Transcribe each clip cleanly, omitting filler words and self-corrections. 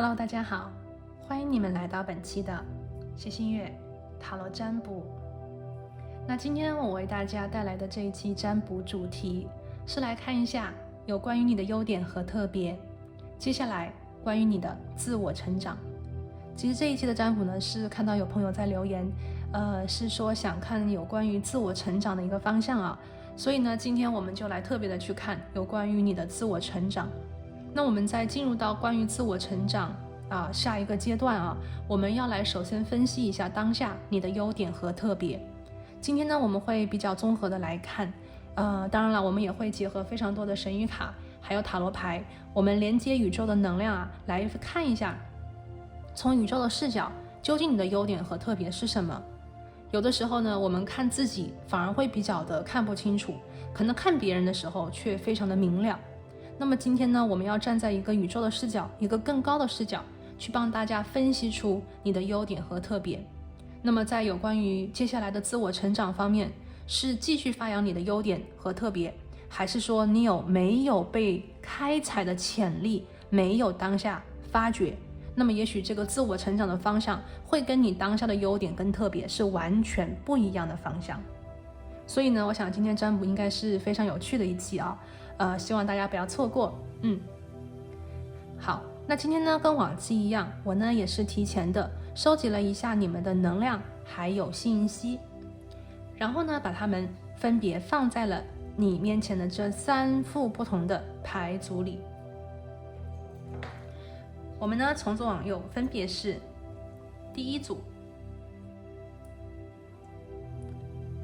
Hello， 大家好，欢迎你们来到本期的谢新月塔罗占卜。那今天我为大家带来的这一期占卜主题是来看一下有关于你的优点和特别，接下来关于你的自我成长。其实这一期的占卜呢，是看到有朋友在留言，是说想看有关于自我成长的一个方向啊，所以呢，今天我们就来特别的去看有关于你的自我成长。那我们在进入到关于自我成长下一个阶段啊，我们要来首先分析一下当下你的优点和特别。今天呢，我们会比较综合的来看，当然了，我们也会结合非常多的神谕卡，还有塔罗牌，我们连接宇宙的能量啊，来看一下，从宇宙的视角，究竟你的优点和特别是什么？有的时候呢，我们看自己反而会比较的看不清楚，可能看别人的时候却非常的明了。那么今天呢，我们要站在一个宇宙的视角，一个更高的视角，去帮大家分析出你的优点和特别。那么在有关于接下来的自我成长方面，是继续发扬你的优点和特别，还是说你没有被开采的潜力，没有当下发掘？那么也许这个自我成长的方向会跟你当下的优点跟特别是完全不一样的方向。所以呢，我想今天占卜应该是非常有趣的一期啊，希望大家不要错过。好，那今天呢跟往期一样，我呢也是提前的收集了一下你们的能量还有信息，然后呢把它们分别放在了你面前的这3副不同的牌组里。我们呢从左往右分别是第一组、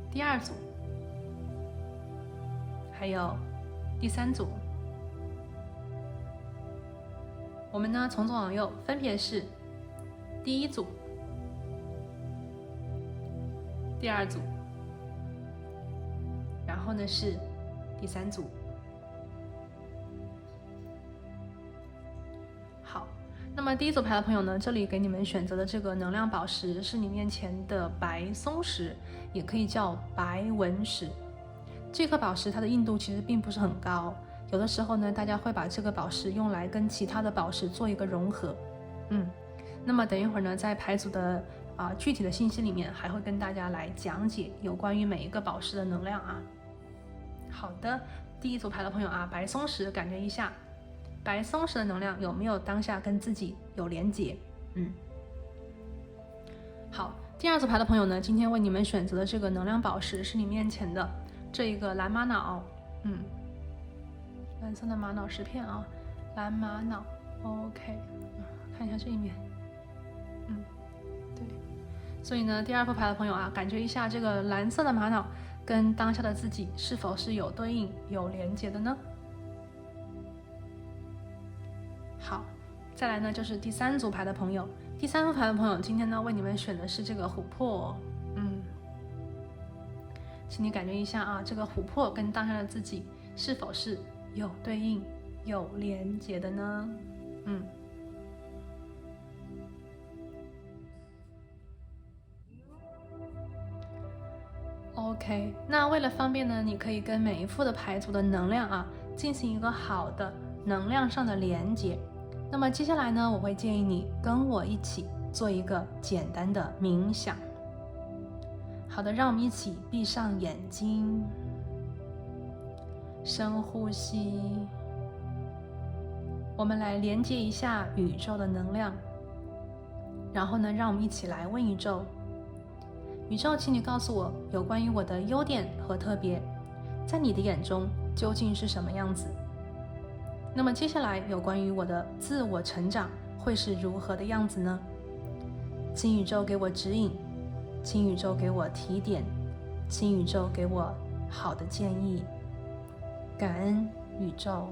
第二组，还有第3组。我们呢从左往右分别是第一组、第二组，然后呢是第3组。好，那么第一组牌的朋友呢，这里给你们选择的这个能量宝石是你面前的白松石，也可以叫白纹石。这颗宝石它的硬度其实并不是很高，有的时候呢，大家会把这个宝石用来跟其他的宝石做一个融合。那么等一会儿呢，在牌组的具体的信息里面，还会跟大家来讲解有关于每一个宝石的能量啊。好的，第一组牌的朋友啊，白松石，感觉一下白松石的能量有没有当下跟自己有连结？好，第二组牌的朋友呢，今天为你们选择的这个能量宝石是你面前的这一个蓝玛瑙，蓝色的玛瑙石片啊，蓝玛瑙 ，OK， 看一下这一面，对，所以呢，第2副牌的朋友啊，感觉一下这个蓝色的玛瑙跟当下的自己是否是有对应、有连接的呢？好，再来呢就是第3组牌的朋友，第3副牌的朋友，今天呢为你们选的是这个琥珀，请你感觉一下啊，这个琥珀跟当下的自己是否是有对应、有连结的呢？OK， 那为了方便呢，你可以跟每一副的牌组的能量啊进行一个好的能量上的连接。那么接下来呢，我会建议你跟我一起做一个简单的冥想。好的，让我们一起闭上眼睛，深呼吸，我们来连接一下宇宙的能量。然后呢，让我们一起来问宇宙，宇宙，请你告诉我有关于我的优点和特别，在你的眼中究竟是什么样子？那么接下来有关于我的自我成长会是如何的样子呢？请宇宙给我指引，请宇宙给我提点，请宇宙给我好的建议。感恩宇宙。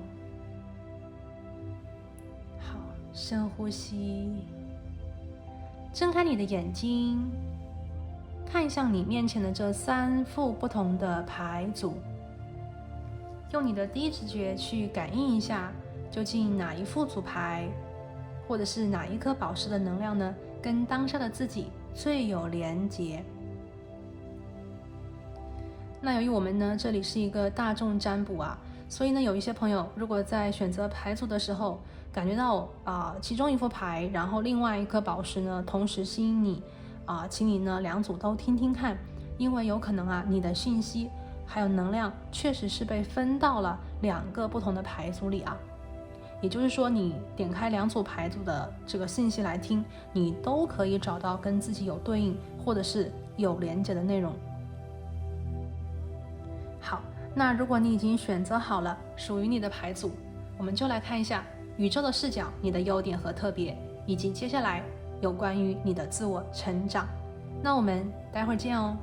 好，深呼吸，睁开你的眼睛，看向你面前的这3副不同的牌组，用你的第一直觉去感应一下，究竟哪一副组牌，或者是哪一颗宝石的能量呢，跟当下的自己最有连结。那由于我们呢，这里是一个大众占卜啊，所以呢，有一些朋友如果在选择牌组的时候，感觉到其中一副牌，然后另外一颗宝石呢同时吸引你请你呢两组都听听看，因为有可能你的信息还有能量确实是被分到了2个不同的牌组里也就是说你点开2组牌组的这个信息来听，你都可以找到跟自己有对应或者是有连接的内容。好，那如果你已经选择好了属于你的牌组，我们就来看一下宇宙的视角，你的优点和特别，以及接下来有关于你的自我成长。那我们待会儿见哦。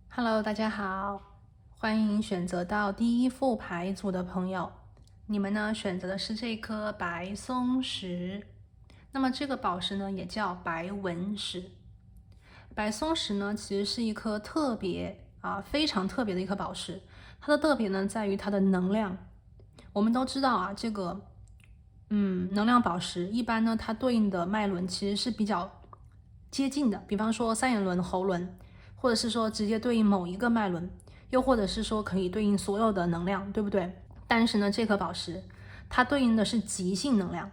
Hello， 大家好，欢迎选择到第1副牌组的朋友。你们呢选择的是这颗白松石，那么这个宝石呢也叫白纹石。白松石呢其实是一颗特别非常特别的一颗宝石，它的特别呢在于它的能量。我们都知道这个能量宝石一般呢它对应的脉轮其实是比较接近的，比方说3眼轮、喉轮，或者是说直接对应某一个脉轮，又或者是说可以对应所有的能量，对不对？但是呢这颗宝石它对应的是极性能量。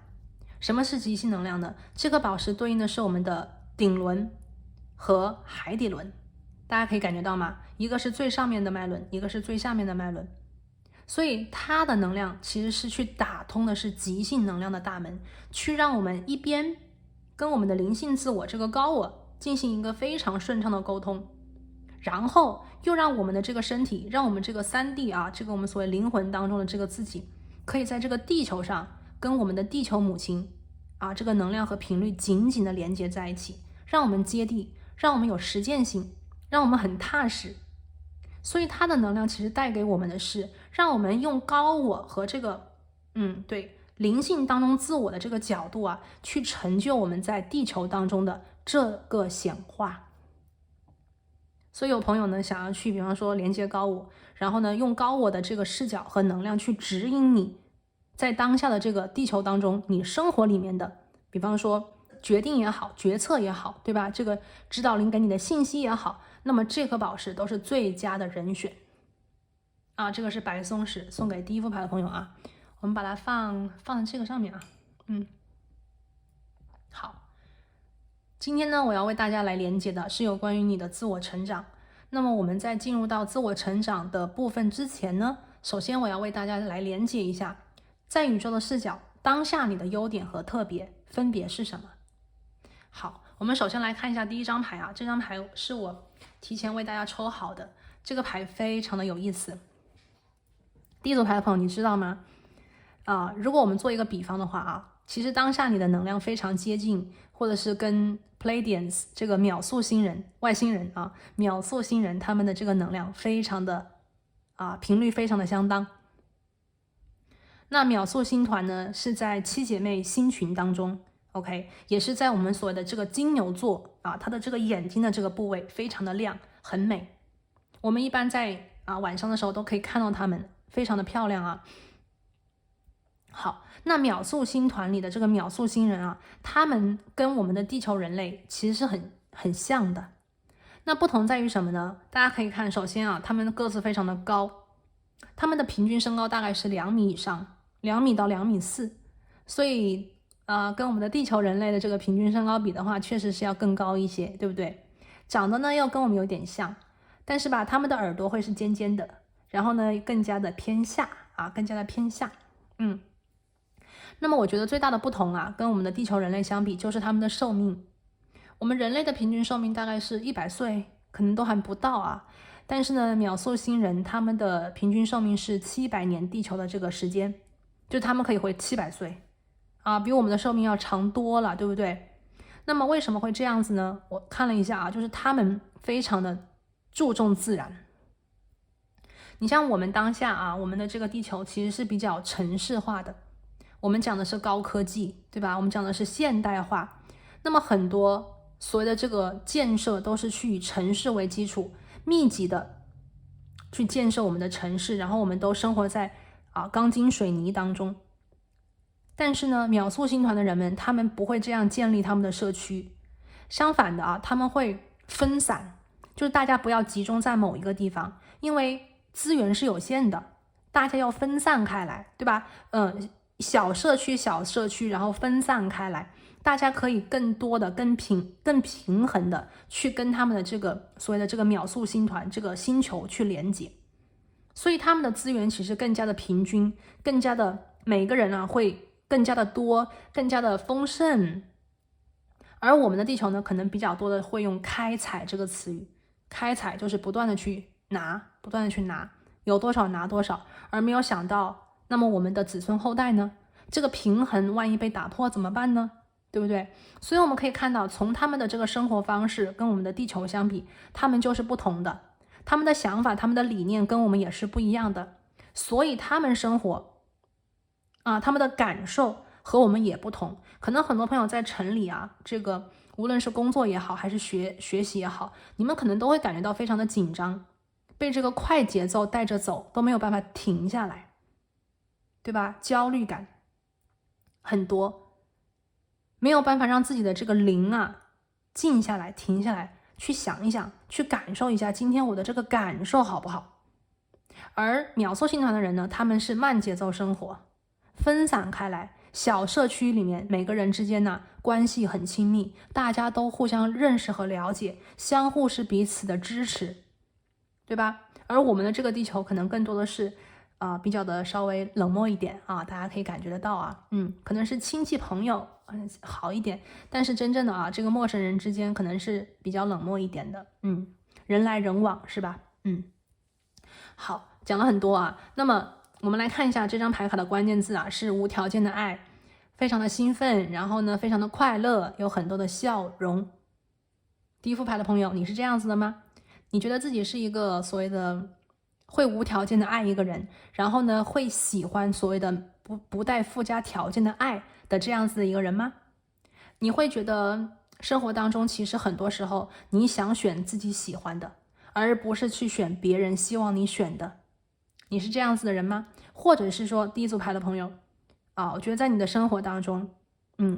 什么是极性能量呢？这颗宝石对应的是我们的顶轮和海底轮，大家可以感觉到吗？一个是最上面的脉轮，一个是最下面的脉轮，所以它的能量其实是去打通的是极性能量的大门，去让我们一边跟我们的灵性自我这个高我进行一个非常顺畅的沟通，然后又让我们的这个身体，让我们这个3D 这个我们所谓灵魂当中的这个自己，可以在这个地球上跟我们的地球母亲这个能量和频率紧紧的连接在一起，让我们接地，让我们有实践性，让我们很踏实。所以它的能量其实带给我们的是让我们用高我和这个灵性当中自我的这个角度去成就我们在地球当中的这个显化。所以有朋友呢想要去比方说连接高我，然后呢用高我的这个视角和能量去指引你在当下的这个地球当中你生活里面的，比方说决定也好，决策也好，对吧？这个指导灵给你的信息也好，那么这颗宝石都是最佳的人选这个是白松石，送给第1副牌的朋友我们把它放在这个上面好，今天呢我要为大家来连接的是有关于你的自我成长。那么我们在进入到自我成长的部分之前呢，首先我要为大家来连接一下，在宇宙的视角，当下你的优点和特别分别是什么？好，我们首先来看一下第1张牌这张牌是我提前为大家抽好的，这个牌非常的有意思。第1组牌的朋友你知道吗？如果我们做一个比方的话其实当下你的能量非常接近，或者是跟 Pleiadians 这个秒速星人、外星人秒速星人他们的这个能量非常的频率非常的相当。那秒速星团呢是在7姐妹星群当中 OK， 也是在我们所谓的这个金牛座它的这个眼睛的这个部位非常的亮，很美。我们一般在晚上的时候都可以看到它们，非常的漂亮好，那秒速星团里的这个秒速星人他们跟我们的地球人类其实是很像的。那不同在于什么呢？大家可以看，首先他们的个子非常的高，他们的平均身高大概是2米以上，2米到2.4米，所以跟我们的地球人类的这个平均身高比的话，确实是要更高一些，对不对？长得呢又跟我们有点像，但是他们的耳朵会是尖尖的，然后呢更加的偏下更加的偏下。那么我觉得最大的不同跟我们的地球人类相比，就是他们的寿命。我们人类的平均寿命大概是100岁，可能都还不到但是呢秒速星人他们的平均寿命是700年地球的这个时间，就他们可以活700岁比我们的寿命要长多了，对不对？那么为什么会这样子呢？我看了一下就是他们非常的注重自然。你像我们当下我们的这个地球其实是比较城市化的，我们讲的是高科技，对吧？我们讲的是现代化，那么很多所谓的这个建设都是去以城市为基础，密集的去建设我们的城市，然后我们都生活在钢筋水泥当中。但是呢秒速星团的人们，他们不会这样建立他们的社区，相反的他们会分散，就是大家不要集中在某一个地方，因为资源是有限的，大家要分散开来，对吧？小社区小社区，然后分散开来，大家可以更多的、更平衡的去跟他们的这个所谓的这个秒速星团这个星球去连接，所以他们的资源其实更加的平均，更加的每个人啊会更加的多，更加的丰盛。而我们的地球呢，可能比较多的会用开采这个词语，开采就是不断的去拿，不断的去拿，有多少拿多少，而没有想到，那么我们的子孙后代呢？这个平衡万一被打破怎么办呢？对不对？所以我们可以看到，从他们的这个生活方式跟我们的地球相比，他们就是不同的，他们的想法、他们的理念跟我们也是不一样的，所以他们生活啊，他们的感受和我们也不同。可能很多朋友在城里啊，这个无论是工作也好，还是学习也好，你们可能都会感觉到非常的紧张，被这个快节奏带着走，都没有办法停下来，对吧？焦虑感很多，没有办法让自己的这个灵啊静下来、停下来，去想一想，去感受一下今天我的这个感受好不好。而秒速星团的人呢，他们是慢节奏生活，分散开来，小社区里面每个人之间呢关系很亲密，大家都互相认识和了解，相互是彼此的支持，对吧？而我们的这个地球可能更多的是比较的稍微冷漠一点啊，大家可以感觉得到啊，可能是亲戚朋友好一点，但是真正的这个陌生人之间可能是比较冷漠一点的，人来人往是吧？好，讲了很多啊，那么我们来看一下这张牌卡的关键字啊，是无条件的爱，非常的兴奋，然后呢非常的快乐，有很多的笑容。第一副牌的朋友，你是这样子的吗？你觉得自己是一个所谓的会无条件的爱一个人，然后呢会喜欢所谓的不带附加条件的爱的这样子的一个人吗？你会觉得生活当中其实很多时候你想选自己喜欢的，而不是去选别人希望你选的，你是这样子的人吗？或者是说第一组牌的朋友我觉得在你的生活当中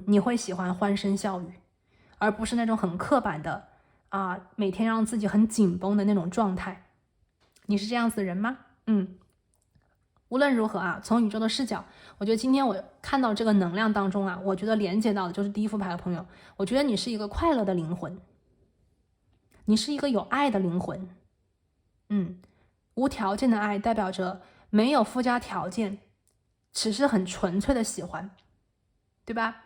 你会喜欢欢声笑语，而不是那种很刻板的每天让自己很紧绷的那种状态，你是这样子的人吗？无论如何从宇宙的视角，我觉得今天我看到这个能量当中我觉得连接到的就是第一副牌的朋友，我觉得你是一个快乐的灵魂，你是一个有爱的灵魂，无条件的爱代表着没有附加条件，只是很纯粹的喜欢，对吧？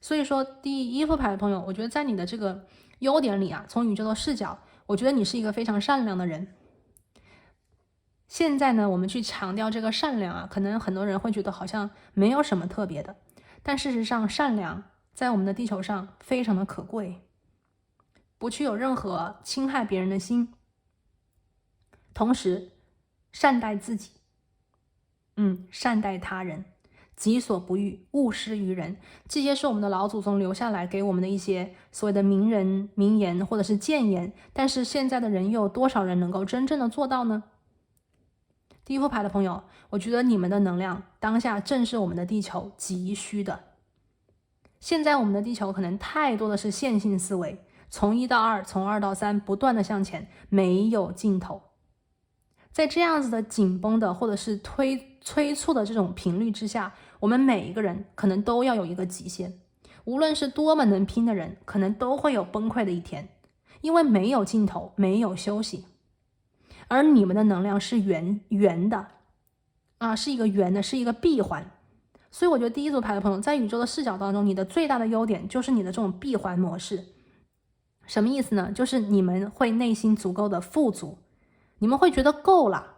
所以说第一副牌的朋友，我觉得在你的这个优点里从宇宙的视角，我觉得你是一个非常善良的人。现在呢，我们去强调这个善良可能很多人会觉得好像没有什么特别的，但事实上善良在我们的地球上非常的可贵，不去有任何侵害别人的心，同时善待自己，善待他人，己所不欲，勿施于人，这些是我们的老祖宗留下来给我们的一些所谓的名人名言或者是谏言，但是现在的人又有多少人能够真正的做到呢？第一副牌的朋友，我觉得你们的能量当下正是我们的地球急需的。现在我们的地球可能太多的是线性思维，从1到2，从2到3，不断的向前，没有尽头。在这样子的紧绷的或者是催促的这种频率之下，我们每一个人可能都要有一个极限，无论是多么能拼的人，可能都会有崩溃的一天，因为没有尽头，没有休息。而你们的能量是圆的是一个圆的，是一个闭环。所以我觉得第一组牌的朋友，在宇宙的视角当中，你的最大的优点就是你的这种闭环模式。什么意思呢？就是你们会内心足够的富足，你们会觉得够了，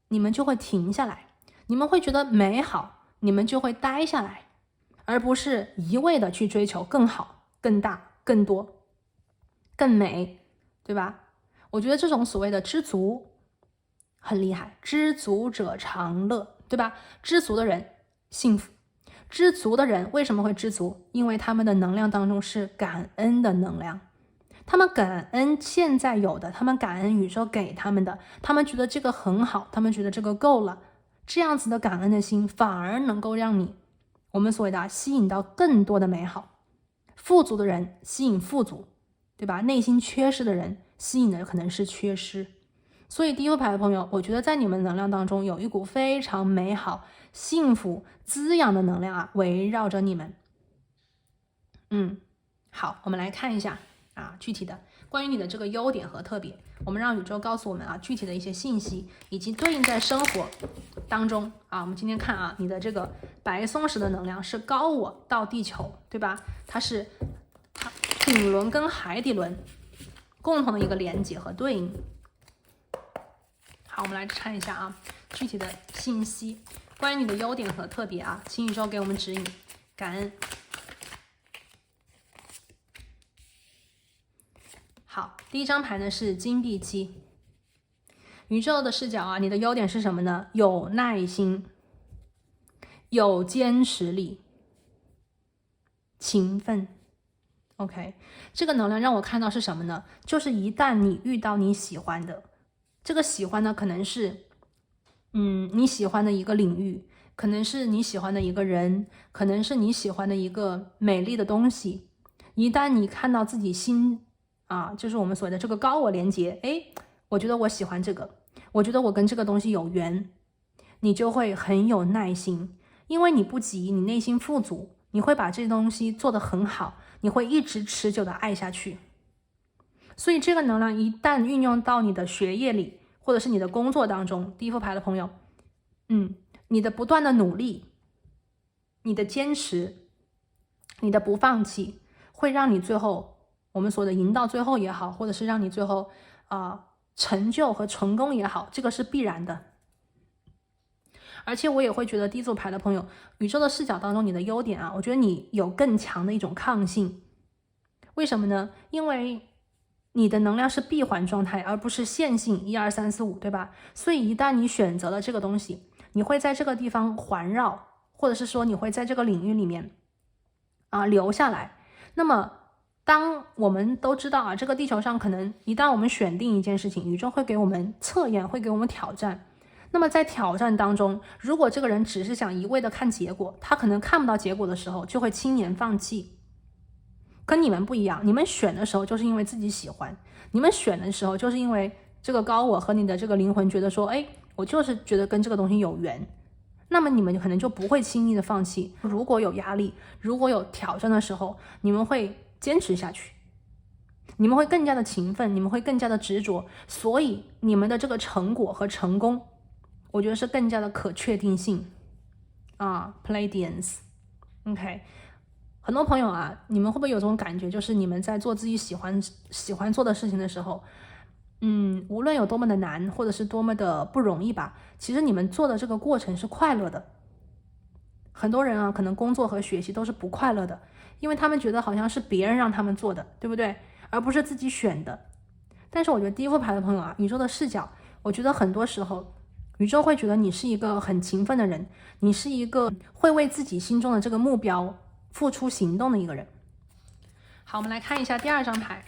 你们就会停下来，你们会觉得美好，你们就会待下来，而不是一味的去追求更好、更大、更多、更美，对吧？我觉得这种所谓的知足很厉害，知足者常乐，对吧？知足的人幸福，知足的人为什么会知足？因为他们的能量当中是感恩的能量，他们感恩现在有的，他们感恩宇宙给他们的，他们觉得这个很好，他们觉得这个够了，这样子的感恩的心反而能够让你我们所谓的吸引到更多的美好。富足的人吸引富足，对吧？内心缺失的人吸引的可能是缺失。所以第一副牌的朋友，我觉得在你们能量当中有一股非常美好、幸福、滋养的能量啊，围绕着你们。好，我们来看一下啊，具体的关于你的这个优点和特别，我们让宇宙告诉我们啊，具体的一些信息，以及对应在生活当中啊。我们今天看啊，你的这个白松石的能量是高我到地球，对吧？它是顶轮跟海底轮共同的一个连接和对应。好，我们来看一下啊，具体的信息，关于你的优点和特别啊，请宇宙给我们指引，感恩。好，第一张牌呢是金币七，宇宙的视角啊，你的优点是什么呢？有耐心，有坚持力，勤奋。OK， 这个能量让我看到是什么呢？就是一旦你遇到你喜欢的，这个喜欢呢可能是你喜欢的一个领域，可能是你喜欢的一个人，可能是你喜欢的一个美丽的东西。一旦你看到自己心就是我们所谓的这个高我连接，我觉得我喜欢这个，我觉得我跟这个东西有缘，你就会很有耐心，因为你不急，你内心富足，你会把这东西做得很好，你会一直持久的爱下去。所以这个能量一旦运用到你的学业里，或者是你的工作当中，第一副牌的朋友，你的不断的努力，你的坚持，你的不放弃，会让你最后我们所的赢到最后也好，或者是让你最后成就和成功也好，这个是必然的。而且我也会觉得第一组牌的朋友，宇宙的视角当中你的优点我觉得你有更强的一种抗性。为什么呢？因为你的能量是闭环状态，而不是线性1 2 3 4 5，对吧？所以一旦你选择了这个东西，你会在这个地方环绕，或者是说你会在这个领域里面留下来。那么当我们都知道这个地球上可能一旦我们选定一件事情，宇宙会给我们测验，会给我们挑战。那么在挑战当中，如果这个人只是想一味的看结果，他可能看不到结果的时候就会轻言放弃。跟你们不一样，你们选的时候就是因为自己喜欢，你们选的时候就是因为这个高我和你的这个灵魂觉得说，我就是觉得跟这个东西有缘，那么你们可能就不会轻易的放弃。如果有压力，如果有挑战的时候，你们会坚持下去，你们会更加的勤奋，你们会更加的执着，所以你们的这个成果和成功，我觉得是更加的可确定性Pleiadians OK， 很多朋友你们会不会有这种感觉，就是你们在做自己喜欢做的事情的时候，无论有多么的难，或者是多么的不容易吧，其实你们做的这个过程是快乐的。很多人可能工作和学习都是不快乐的，因为他们觉得好像是别人让他们做的，对不对？而不是自己选的。但是我觉得第一副牌的朋友宇宙的视角，我觉得很多时候宇宙会觉得你是一个很勤奋的人，你是一个会为自己心中的这个目标付出行动的一个人。好，我们来看一下第二张牌。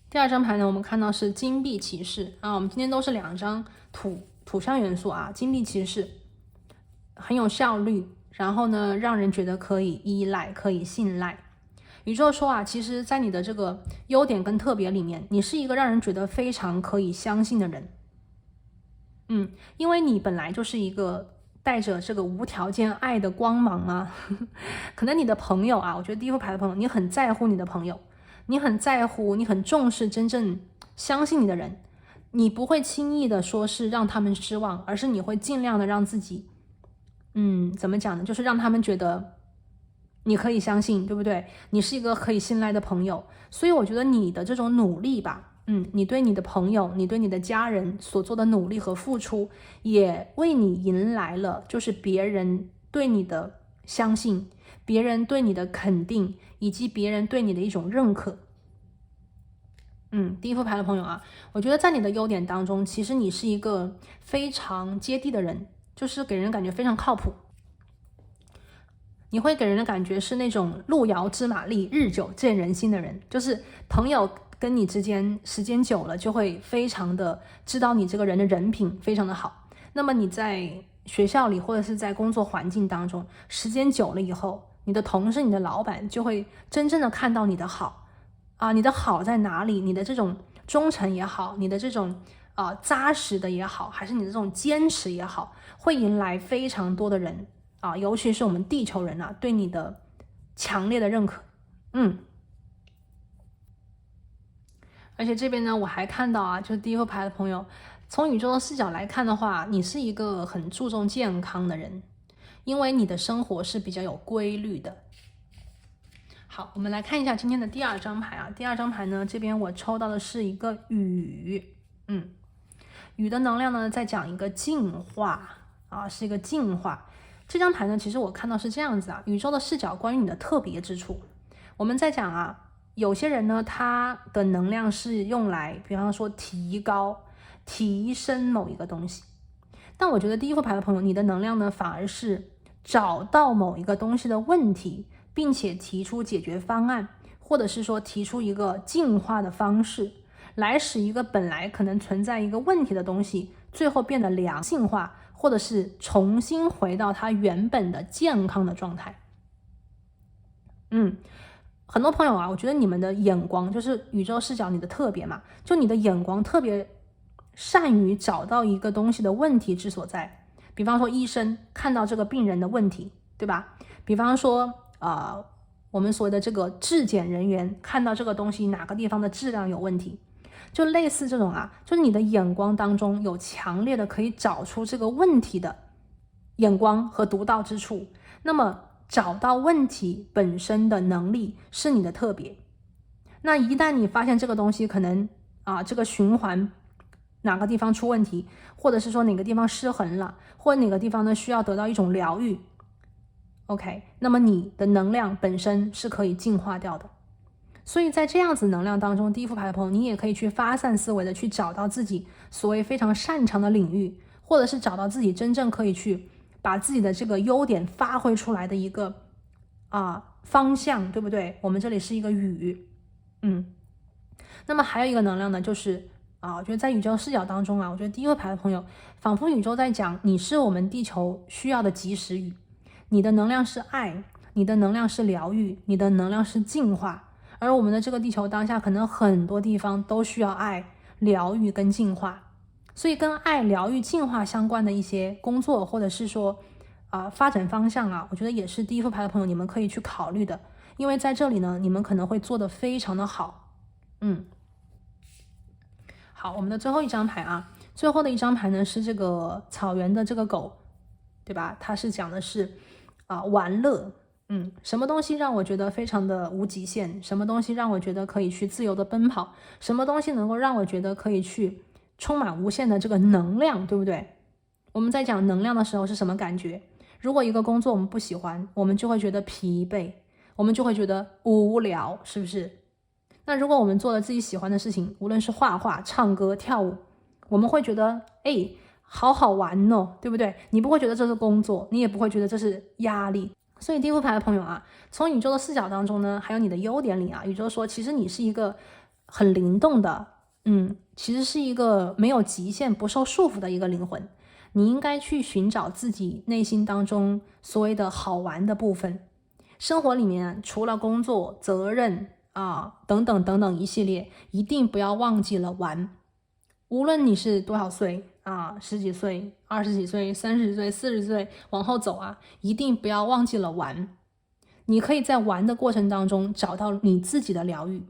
第二张牌呢，我们看到是金币骑士我们今天都是2张土象元素金币骑士很有效率，然后呢让人觉得可以依赖，可以信赖。宇宙说其实在你的这个优点跟特别里面，你是一个让人觉得非常可以相信的人。因为你本来就是一个带着这个无条件爱的光芒可能你的朋友我觉得第一副牌的朋友，你很在乎你的朋友，你很在乎，你很重视真正相信你的人，你不会轻易的说是让他们失望，而是你会尽量的让自己怎么讲呢，就是让他们觉得你可以相信，对不对？你是一个可以信赖的朋友。所以我觉得你的这种努力吧，你对你的朋友，你对你的家人所做的努力和付出，也为你迎来了就是别人对你的相信，别人对你的肯定，以及别人对你的一种认可。第一副牌的朋友我觉得在你的优点当中，其实你是一个非常接地的人，就是给人感觉非常靠谱。你会给人的感觉是那种路遥知马力，日久见人心的人，就是朋友跟你之间时间久了，就会非常的知道你这个人的人品非常的好。那么你在学校里或者是在工作环境当中，时间久了以后，你的同事、你的老板就会真正的看到你的好啊，你的好在哪里？你的这种忠诚也好，你的这种扎实的也好，还是你的这种坚持也好，会迎来非常多的人啊，尤其是我们地球人啊，对你的强烈的认可。而且这边呢，我还看到啊，就是第一副牌的朋友，从宇宙的视角来看的话，你是一个很注重健康的人，因为你的生活是比较有规律的。好，我们来看一下今天的第二张牌啊。第二张牌呢，这边我抽到的是一个雨，雨的能量呢，在讲一个进化啊，是一个进化。这张牌呢，其实我看到是这样子啊，宇宙的视角关于你的特别之处。我们在讲啊，有些人呢，他的能量是用来，比方说提高、提升某一个东西。但我觉得第一副牌的朋友，你的能量呢，反而是找到某一个东西的问题，并且提出解决方案，或者是说提出一个进化的方式，来使一个本来可能存在一个问题的东西，最后变得良性化，或者是重新回到它原本的健康的状态。很多朋友啊，我觉得你们的眼光就是宇宙视角你的特别嘛，就你的眼光特别善于找到一个东西的问题之所在。比方说医生看到这个病人的问题，对吧？比方说我们所谓的这个质检人员看到这个东西哪个地方的质量有问题，就类似这种啊，就是你的眼光当中有强烈的可以找出这个问题的眼光和独到之处。那么找到问题本身的能力是你的特别。那一旦你发现这个东西可能这个循环哪个地方出问题，或者是说哪个地方失衡了，或者哪个地方呢需要得到一种疗愈 ，OK， 那么你的能量本身是可以净化掉的。所以在这样子能量当中，第一副牌的朋友，你也可以去发散思维的去找到自己所谓非常擅长的领域，或者是找到自己真正可以去把自己的这个优点发挥出来的一个方向，对不对？我们这里是一个雨，那么还有一个能量呢，就是我觉得在宇宙视角当中啊，我觉得第一个牌的朋友，仿佛宇宙在讲，你是我们地球需要的及时雨，你的能量是爱，你的能量是疗愈，你的能量是净化，而我们的这个地球当下可能很多地方都需要爱、疗愈跟净化。所以跟爱、疗愈、净化相关的一些工作，或者是说发展方向啊，我觉得也是第一副牌的朋友你们可以去考虑的，因为在这里呢，你们可能会做得非常的好。好，我们的最后一张牌啊，最后的一张牌呢是这个草原的这个狗，对吧？它是讲的是玩乐。什么东西让我觉得非常的无极限？什么东西让我觉得可以去自由的奔跑？什么东西能够让我觉得可以去充满无限的这个能量，对不对？我们在讲能量的时候是什么感觉？如果一个工作我们不喜欢，我们就会觉得疲惫，我们就会觉得无聊，是不是？那如果我们做了自己喜欢的事情，无论是画画、唱歌、跳舞，我们会觉得好好玩哦，对不对？你不会觉得这是工作，你也不会觉得这是压力。所以第一副牌的朋友啊，从宇宙的视角当中呢，还有你的优点里啊，宇宙说其实你是一个很灵动的，其实是一个没有极限、不受束缚的一个灵魂。你应该去寻找自己内心当中所谓的好玩的部分。生活里面除了工作、责任等等等等一系列，一定不要忘记了玩。无论你是多少岁10几岁、20几岁、30岁、40岁往后走一定不要忘记了玩。你可以在玩的过程当中找到你自己的疗愈，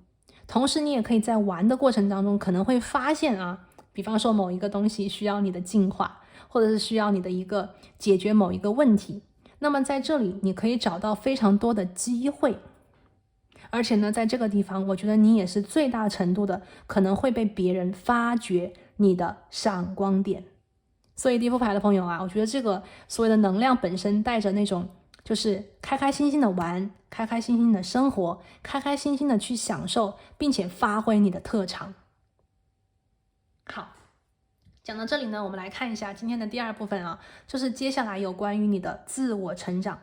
同时你也可以在玩的过程当中可能会发现比方说某一个东西需要你的净化，或者是需要你的一个解决某一个问题。那么在这里你可以找到非常多的机会，而且呢，在这个地方我觉得你也是最大程度的可能会被别人发掘你的闪光点。所以第一副牌的朋友我觉得这个所谓的能量本身带着那种就是开开心心的玩，开开心心的生活，开开心心的去享受，并且发挥你的特长。好，讲到这里呢，我们来看一下今天的第二部分就是接下来有关于你的自我成长。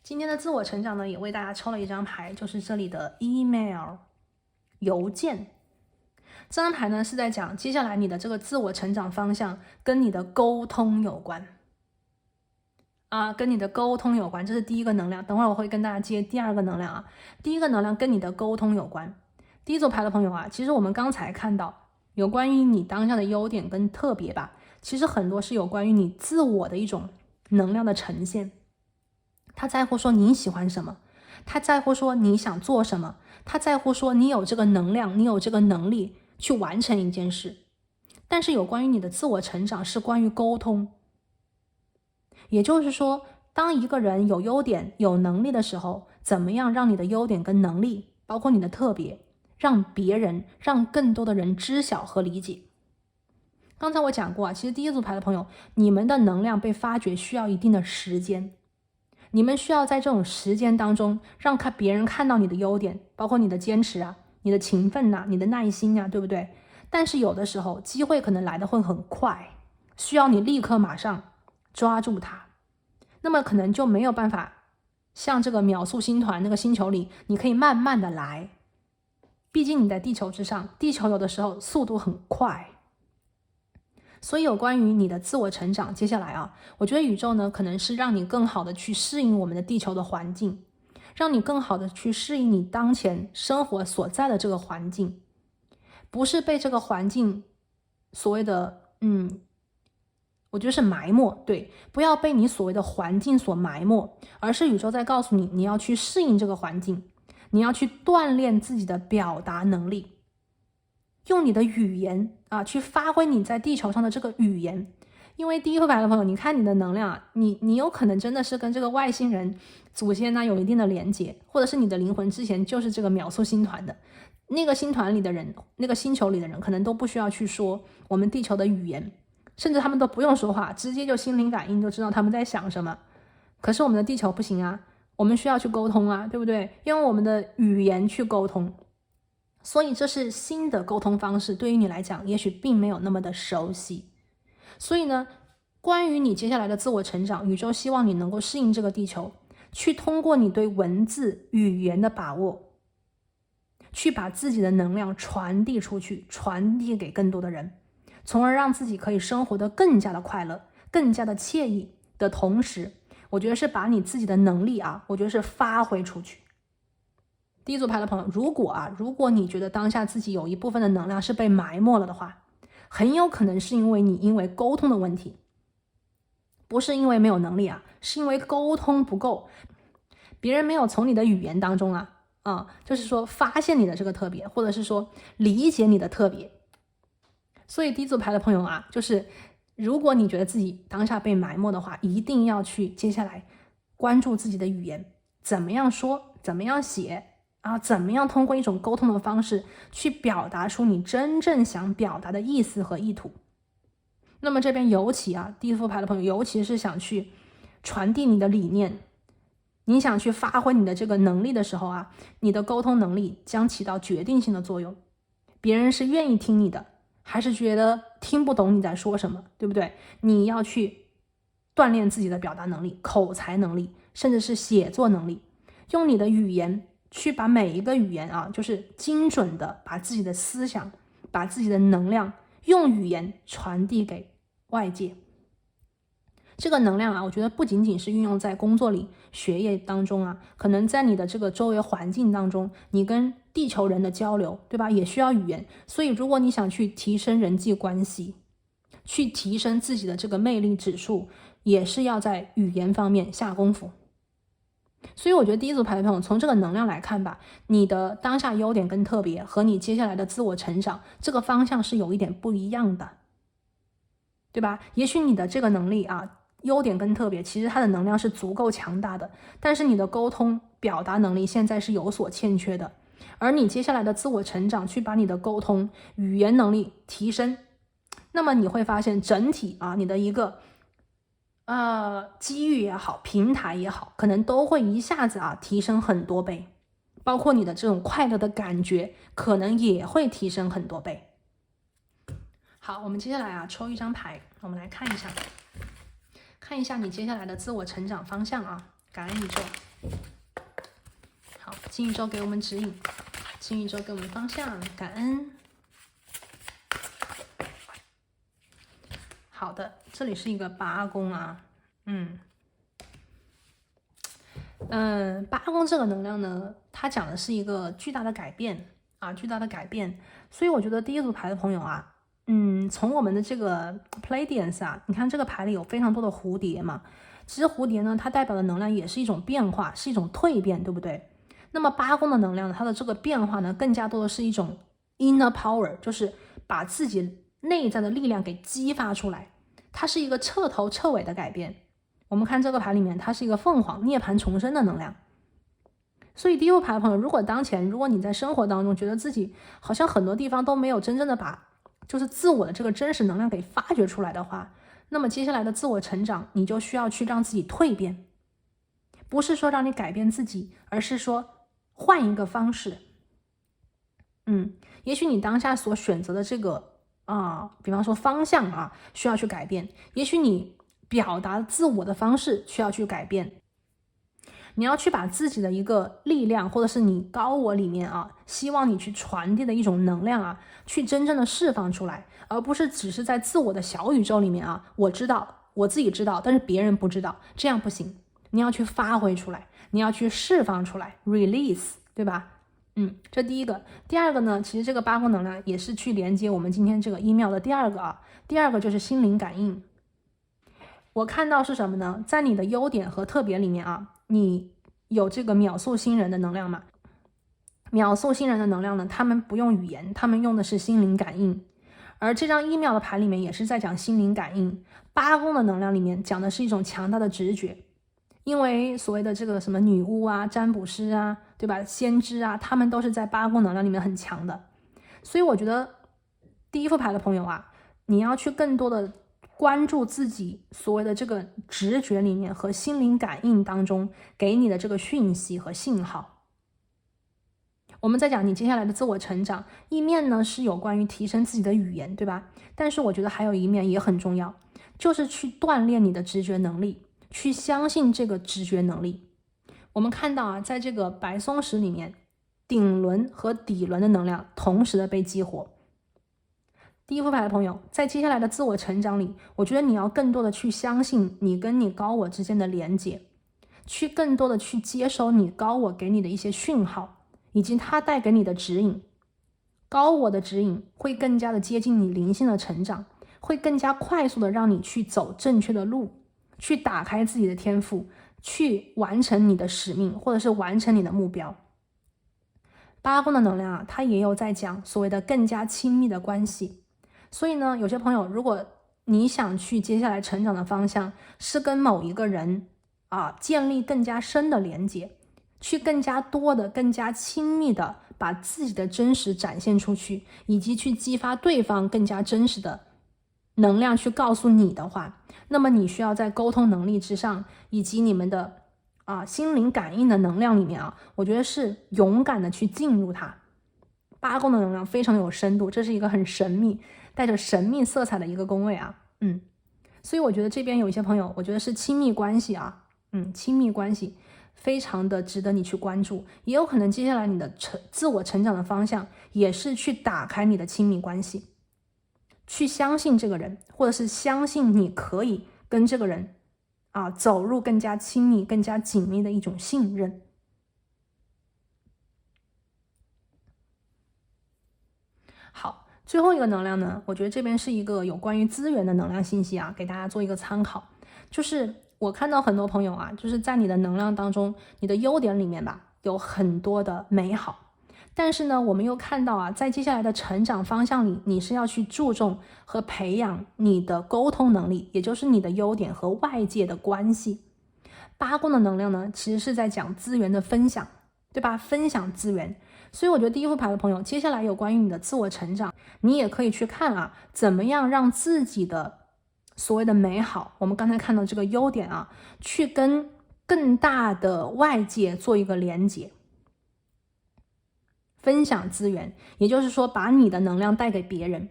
今天的自我成长呢，也为大家抽了一张牌，就是这里的 email 邮件。这张牌呢是在讲接下来你的这个自我成长方向跟你的沟通有关。跟你的沟通有关，这是第一个能量。等会儿我会跟大家接第二个能量啊。第一个能量跟你的沟通有关。第一组牌的朋友啊，其实我们刚才看到有关于你当下的优点跟特别吧，其实很多是有关于你自我的一种能量的呈现。他在乎说你喜欢什么，他在乎说你想做什么，他在乎说你有这个能量，你有这个能力去完成一件事。但是有关于你的自我成长是关于沟通，也就是说，当一个人有优点有能力的时候，怎么样让你的优点跟能力，包括你的特别，让别人让更多的人知晓和理解。刚才我讲过啊，其实第一组牌的朋友，你们的能量被发掘需要一定的时间，你们需要在这种时间当中让别人看到你的优点，包括你的坚持啊，你的勤奋啊，你的耐心啊，对不对？但是有的时候机会可能来的会很快，需要你立刻马上抓住它，那么可能就没有办法像这个秒速星团那个星球里，你可以慢慢的来，毕竟你在地球之上，地球有的时候速度很快。所以有关于你的自我成长，接下来啊，我觉得宇宙呢可能是让你更好的去适应我们的地球的环境，让你更好的去适应你当前生活所在的这个环境，不是被这个环境所谓的我觉得是埋没，对，不要被你所谓的环境所埋没，而是宇宙在告诉你，你要去适应这个环境，你要去锻炼自己的表达能力，用你的语言去发挥你在地球上的这个语言。因为第一副牌的朋友，你看你的能量你有可能真的是跟这个外星人祖先有一定的连接，或者是你的灵魂之前就是这个秒速星团的那个星团里的人，那个星球里的人，可能都不需要去说我们地球的语言，甚至他们都不用说话，直接就心灵感应就知道他们在想什么。可是我们的地球不行啊，我们需要去沟通啊，对不对？用我们的语言去沟通。所以这是新的沟通方式，对于你来讲也许并没有那么的熟悉。所以呢，关于你接下来的自我成长，宇宙希望你能够适应这个地球，去通过你对文字语言的把握，去把自己的能量传递出去，传递给更多的人，从而让自己可以生活得更加的快乐，更加的惬意的同时，我觉得是把你自己的能力我觉得是发挥出去。第一组牌的朋友，如果你觉得当下自己有一部分的能量是被埋没了的话，很有可能是因为沟通的问题，不是因为没有能力是因为沟通不够，别人没有从你的语言当中就是说发现你的这个特别，或者是说理解你的特别。所以第一组牌的朋友就是如果你觉得自己当下被埋没的话，一定要去接下来关注自己的语言，怎么样说，怎么样写怎么样通过一种沟通的方式去表达出你真正想表达的意思和意图。那么这边尤其第一副牌的朋友，尤其是想去传递你的理念，你想去发挥你的这个能力的时候你的沟通能力将起到决定性的作用。别人是愿意听你的，还是觉得听不懂你在说什么，对不对？你要去锻炼自己的表达能力、口才能力，甚至是写作能力，用你的语言去把每一个语言就是精准的把自己的思想、把自己的能量用语言传递给外界。这个能量我觉得不仅仅是运用在工作里、学业当中可能在你的这个周围环境当中，你跟地球人的交流，对吧？也需要语言。所以如果你想去提升人际关系，去提升自己的这个魅力指数，也是要在语言方面下功夫。所以我觉得第一组牌的朋友，从这个能量来看吧，你的当下优点跟特别和你接下来的自我成长这个方向是有一点不一样的，对吧？也许你的这个能力优点跟特别其实它的能量是足够强大的，但是你的沟通表达能力现在是有所欠缺的，而你接下来的自我成长去把你的沟通语言能力提升，那么你会发现整体你的一个机遇也好，平台也好，可能都会一下子提升很多倍，包括你的这种快乐的感觉可能也会提升很多倍。好，我们接下来抽一张牌，我们来看一下你接下来的自我成长方向感恩宇宙。好，请宇宙给我们指引，请宇宙给我们方向，感恩。好的，这里是一个8宫八宫这个能量呢，它讲的是一个巨大的改变啊，巨大的改变。所以我觉得第一组牌的朋友啊，从我们的这个 Pleiadians 啊，你看这个牌里有非常多的蝴蝶嘛，其实蝴蝶呢，它代表的能量也是一种变化，是一种蜕变，对不对？那么八宫的能量呢，它的这个变化呢，更加多的是一种 inner power，就是把自己内在的力量给激发出来，它是一个彻头彻尾的改变。我们看这个牌里面，它是一个凤凰涅槃重生的能量。所以第一副牌的朋友，如果你在生活当中觉得自己好像很多地方都没有真正的把就是自我的这个真实能量给发掘出来的话，那么接下来的自我成长，你就需要去让自己蜕变，不是说让你改变自己，而是说换一个方式。也许你当下所选择的这个比方说方向啊，需要去改变，也许你表达自我的方式需要去改变，你要去把自己的一个力量，或者是你高我里面希望你去传递的一种能量去真正的释放出来，而不是只是在自我的小宇宙里面我知道，我自己知道，但是别人不知道，这样不行，你要去发挥出来，你要去释放出来 ，release， 对吧？这第一个。第二个呢，其实这个八宫能量也是去连接我们今天这个email的第二个第二个就是心灵感应。我看到是什么呢？在你的优点和特别里面你有这个秒速星人的能量吗？秒速星人的能量呢，他们不用语言，他们用的是心灵感应。而这张email的牌里面也是在讲心灵感应。八宫的能量里面讲的是一种强大的直觉，因为所谓的这个什么女巫占卜师对吧，先知他们都是在八宫能量里面很强的。所以我觉得第一副牌的朋友你要去更多的关注自己所谓的这个直觉里面和心灵感应当中给你的这个讯息和信号。我们在讲你接下来的自我成长，一面呢是有关于提升自己的语言，对吧？但是我觉得还有一面也很重要，就是去锻炼你的直觉能力，去相信这个直觉能力。我们看到在这个白松石里面，顶轮和底轮的能量同时的被激活。第一副牌的朋友，在接下来的自我成长里，我觉得你要更多的去相信你跟你高我之间的连接，去更多的去接收你高我给你的一些讯号，以及他带给你的指引。高我的指引会更加的接近你灵性的成长，会更加快速的让你去走正确的路，去打开自己的天赋，去完成你的使命，或者是完成你的目标。八宫的能量它也有在讲所谓的更加亲密的关系。所以呢，有些朋友，如果你想去接下来成长的方向是跟某一个人建立更加深的连接，去更加多的更加亲密的把自己的真实展现出去，以及去激发对方更加真实的能量去告诉你的话，那么你需要在沟通能力之上，以及你们的心灵感应的能量里面我觉得是勇敢的去进入它。八宫的能量非常的有深度，这是一个很神秘带着神秘色彩的一个宫位所以我觉得这边有一些朋友，我觉得是亲密关系亲密关系非常的值得你去关注，也有可能接下来你的自我成长的方向也是去打开你的亲密关系，去相信这个人，或者是相信你可以跟这个人走入更加亲密更加紧密的一种信任。好，最后一个能量呢，我觉得这边是一个有关于资源的能量信息给大家做一个参考。就是我看到很多朋友就是在你的能量当中，你的优点里面有很多的美好，但是呢，我们又看到在接下来的成长方向里，你是要去注重和培养你的沟通能力，也就是你的优点和外界的关系。八宫的能量呢，其实是在讲资源的分享，对吧？分享资源。所以我觉得第一副牌的朋友，接下来有关于你的自我成长，你也可以去看怎么样让自己的所谓的美好，我们刚才看到这个优点去跟更大的外界做一个连接，分享资源，也就是说把你的能量带给别人，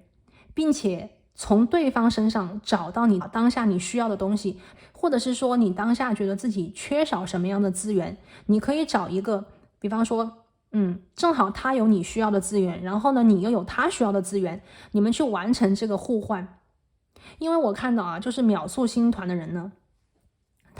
并且从对方身上找到你当下你需要的东西，或者是说你当下觉得自己缺少什么样的资源，你可以找一个，比方说正好他有你需要的资源，然后呢你又有他需要的资源，你们去完成这个互换。因为我看到就是秒速星团的人呢，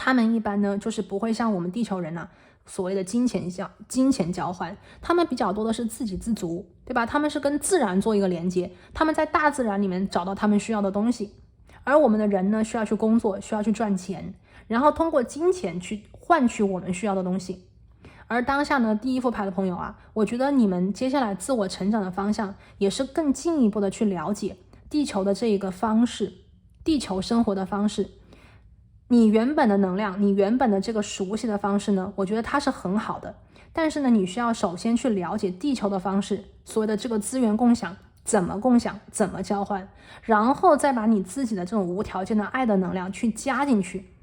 他们一般呢就是不会像我们地球人所谓的金钱交换，他们比较多的是自给自足，对吧？他们是跟自然做一个连接，他们在大自然里面找到他们需要的东西。而我们的人呢，需要去工作，需要去赚钱，然后通过金钱去换取我们需要的东西。而当下呢，第一副牌的朋友我觉得你们接下来自我成长的方向也是更进一步的去了解地球的这一个方式，地球生活的方式。你原本的能量，你原本的这个熟悉的方式呢，我觉得它是很好的，但是呢，你需要首先去了解地球的方式，所谓的这个资源共享，怎么共享，怎么交换，然后再把你自己的这种无条件的爱的能量去加进去，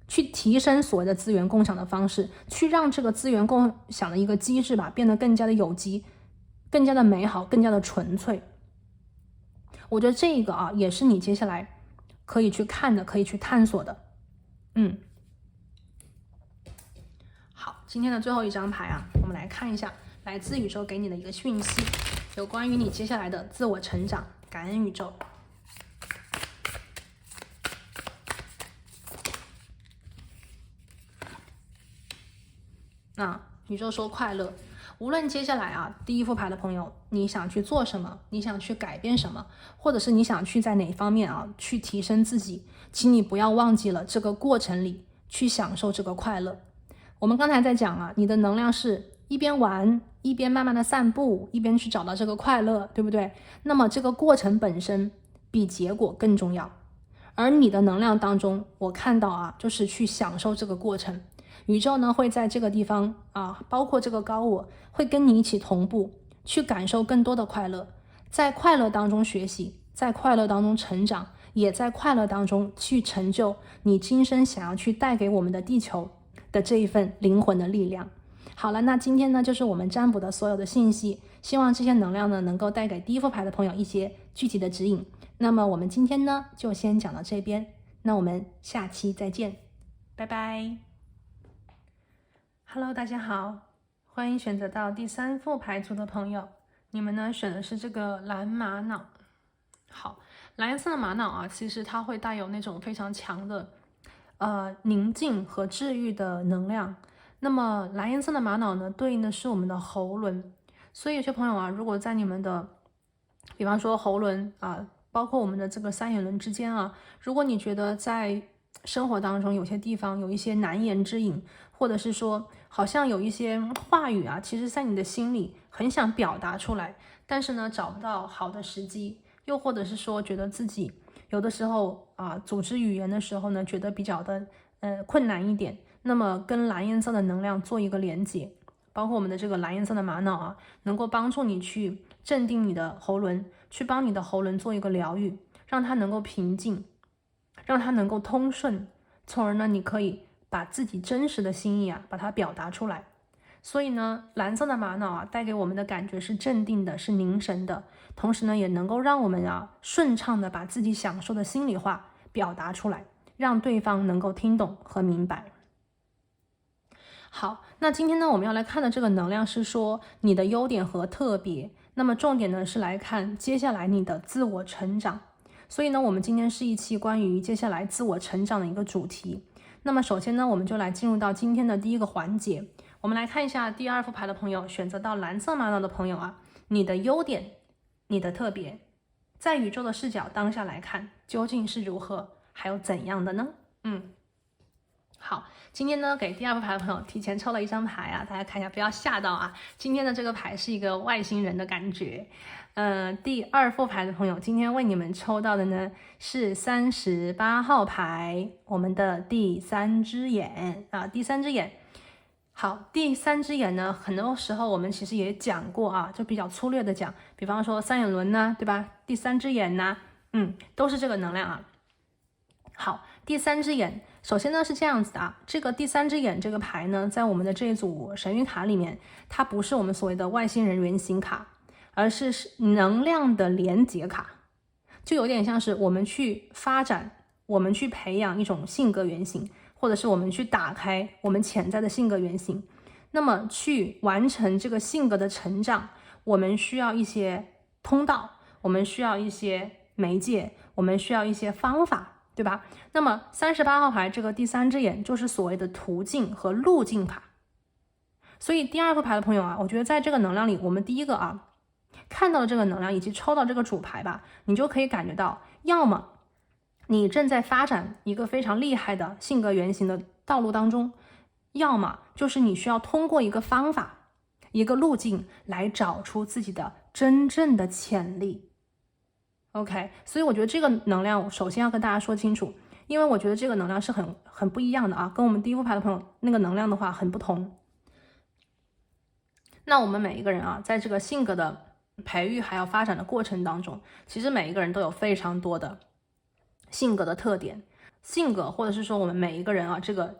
去提升所谓的资源共享的方式，去让这个资源共享的一个机制变得更加的有机，更加的美好，更加的纯粹。我觉得这个也是你接下来可以去看的，可以去探索的。好，今天的最后一张牌我们来看一下来自宇宙给你的一个讯息，有关于你接下来的自我成长。感恩宇宙。宇宙说快乐。无论接下来第一副牌的朋友，你想去做什么，你想去改变什么，或者是你想去在哪方面去提升自己，请你不要忘记了这个过程里去享受这个快乐。我们刚才在讲你的能量是一边玩一边慢慢的散步，一边去找到这个快乐，对不对？那么这个过程本身比结果更重要。而你的能量当中，我看到就是去享受这个过程。宇宙呢会在这个地方包括这个高我会跟你一起同步，去感受更多的快乐，在快乐当中学习，在快乐当中成长，也在快乐当中去成就你今生想要去带给我们的地球的这一份灵魂的力量。好了，那今天呢就是我们占卜的所有的信息，希望这些能量呢能够带给第一副牌的朋友一些具体的指引。那么我们今天呢就先讲到这边，那我们下期再见，拜拜。Hello， 大家好，欢迎选择到第3副牌组的朋友，你们呢选的是这个蓝玛瑙。好，蓝色的玛瑙其实它会带有那种非常强的宁静和治愈的能量。那么蓝颜色的玛瑙呢，对应的是我们的喉轮。所以有些朋友如果在你们的，比方说喉轮包括我们的这个3眼轮之间如果你觉得在生活当中有些地方有一些难言之隐，或者是说好像有一些话语其实在你的心里很想表达出来，但是呢找不到好的时机，又或者是说觉得自己有的时候组织语言的时候呢觉得比较的困难一点，那么跟蓝颜色的能量做一个连接，包括我们的这个蓝颜色的玛瑙能够帮助你去镇定你的喉轮，去帮你的喉轮做一个疗愈，让它能够平静，让它能够通顺，从而呢你可以把自己真实的心意把它表达出来。所以呢蓝色的玛瑙带给我们的感觉是镇定的，是凝神的，同时呢也能够让我们顺畅的把自己想说的心里话表达出来，让对方能够听懂和明白。好，那今天呢我们要来看的这个能量是说你的优点和特别，那么重点呢是来看接下来你的自我成长。所以呢我们今天是一期关于接下来自我成长的一个主题。那么首先呢我们就来进入到今天的第一个环节，我们来看一下第2副牌的朋友，选择到蓝色玛瑙的朋友你的优点，你的特别，在宇宙的视角当下来看究竟是如何，还有怎样的呢？好，今天呢给第2副牌的朋友提前抽了一张牌大家看一下，不要吓到今天的这个牌是一个外星人的感觉。第2副牌的朋友，今天为你们抽到的呢是38号牌，我们的第3只眼第3只眼。好，第3只眼呢，很多时候我们其实也讲过就比较粗略的讲，比方说3眼轮对吧？第3只眼都是这个能量好，第3只眼，首先呢是这样子的这个第3只眼这个牌呢，在我们的这一组神谕卡里面，它不是我们所谓的外星人原型卡，而是能量的连结卡，就有点像是我们去发展，我们去培养一种性格原型，或者是我们去打开我们潜在的性格原型。那么去完成这个性格的成长，我们需要一些通道，我们需要一些媒介，我们需要一些方法。对吧？那么38号牌这个第3只眼就是所谓的途径和路径卡。所以第2副牌的朋友啊，我觉得在这个能量里，我们第一个啊，看到了这个能量以及抽到这个主牌吧，你就可以感觉到，要么你正在发展一个非常厉害的性格原型的道路当中，要么就是你需要通过一个方法、一个路径来找出自己的真正的潜力。OK， 所以我觉得这个能量首先要跟大家说清楚，因为我觉得这个能量是很不一样的啊，跟我们第一副牌的朋友那个能量的话很不同。那我们每一个人啊，在这个性格的培育还有发展的过程当中，其实每一个人都有非常多的性格的特点，性格或者是说我们每一个人啊，这个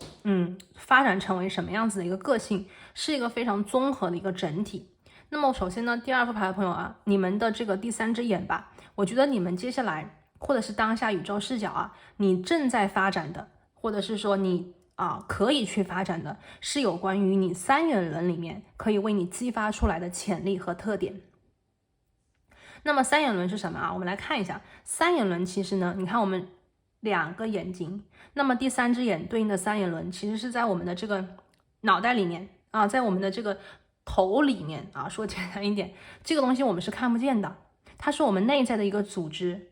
发展成为什么样子的一个个性，是一个非常综合的一个整体。那么首先呢，第2副牌的朋友啊，你们的这个第3只眼吧，我觉得你们接下来或者是当下宇宙视角啊，你正在发展的，或者是说你可以去发展的，是有关于你3眼轮里面可以为你激发出来的潜力和特点。那么3眼轮是什么啊？我们来看一下3眼轮，其实呢，你看我们2个眼睛，那么第3只眼对应的3眼轮，其实是在我们的这个脑袋里面啊，在我们的这个头里面啊，说简单一点，这个东西我们是看不见的，它是我们内在的一个组织。